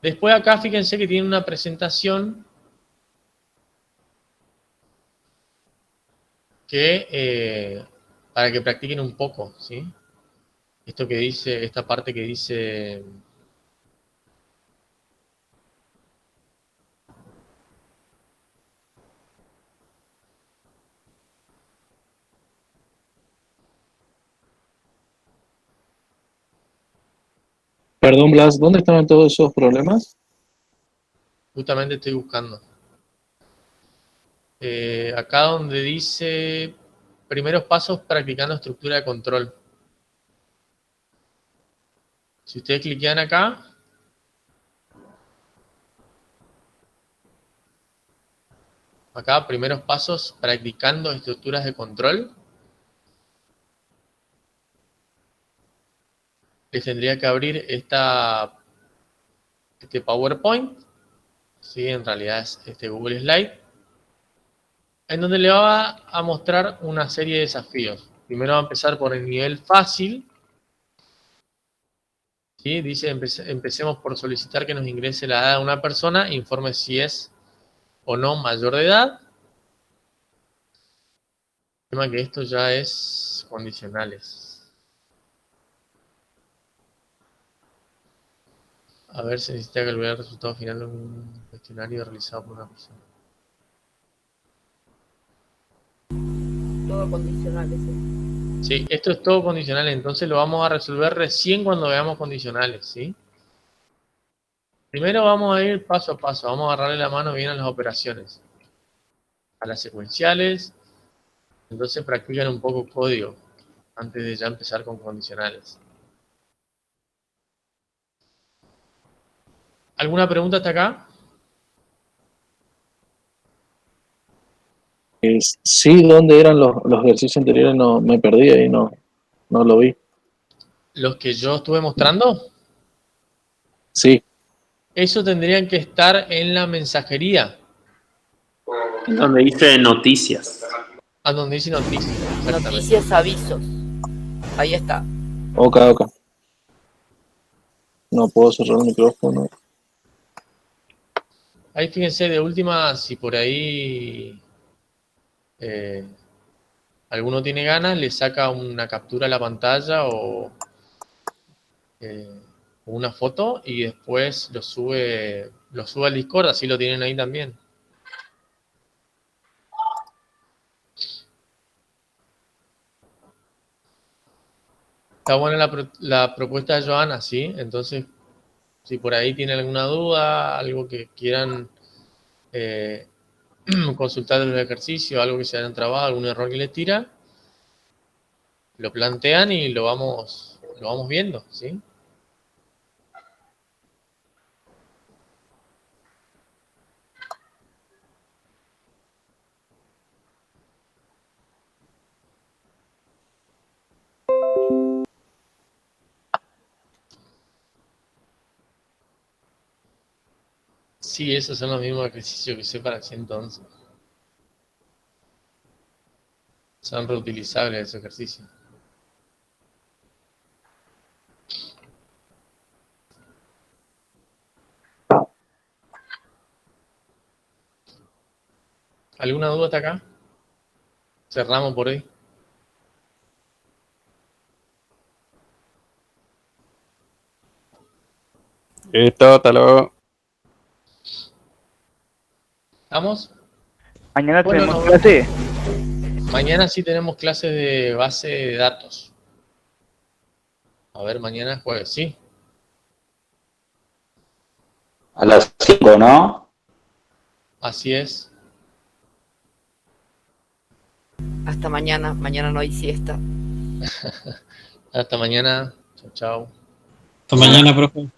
Después acá fíjense que tiene una presentación que para que practiquen un poco, ¿sí? Esto que dice, esta parte que dice Perdón, Blas, ¿dónde estaban todos esos problemas? justamente estoy buscando. Acá donde dice primeros pasos practicando estructura de control. Si ustedes cliquean acá, primeros pasos practicando estructuras de control, les tendría que abrir este PowerPoint, ¿sí? En realidad es este Google Slide, en donde le va a mostrar una serie de desafíos. Primero va a empezar por el nivel fácil, ¿sí? Dice, empecemos por solicitar que nos ingrese la edad de una persona, informe si es o no mayor de edad. El tema que esto ya es condicionales. A ver si necesita calcular el resultado final de un cuestionario realizado por una persona. Todo condicionales. Sí, esto es todo condicional, entonces lo vamos a resolver recién cuando veamos condicionales, ¿sí? Primero vamos a ir paso a paso, vamos a agarrarle la mano bien a las operaciones, a las secuenciales, entonces practican un poco código antes de ya empezar con condicionales. ¿Alguna pregunta hasta acá? Sí, ¿dónde eran los ejercicios anteriores? No, me perdí ahí, no lo vi. ¿Los que yo estuve mostrando? Sí. Eso tendrían que estar en la mensajería. Donde dice noticias. Ah, donde dice noticias. Exactamente. Noticias, avisos. Ahí está. Ok. No puedo cerrar el micrófono. Ahí fíjense, de última, si por ahí alguno tiene ganas, le saca una captura a la pantalla o una foto y después lo sube al Discord, así lo tienen ahí también. Está buena la propuesta de Joana, ¿sí? Entonces, si por ahí tienen alguna duda, algo que quieran consultar de los ejercicios, algo que se hayan trabado, algún error que les tira, lo plantean y lo vamos viendo, ¿sí? Sí, esos son los mismos ejercicios que usé para ese entonces. Son reutilizables esos ejercicios. ¿Alguna duda hasta acá? Cerramos por hoy. Listo, hasta luego. ¿Estamos? Mañana Bueno, tenemos clase. Mañana sí tenemos clases de base de datos. A ver, mañana es jueves, sí. A las 5, ¿no? Así es. Hasta mañana. Mañana no hay siesta. Hasta mañana. Chao, chao. Hasta mañana, profe.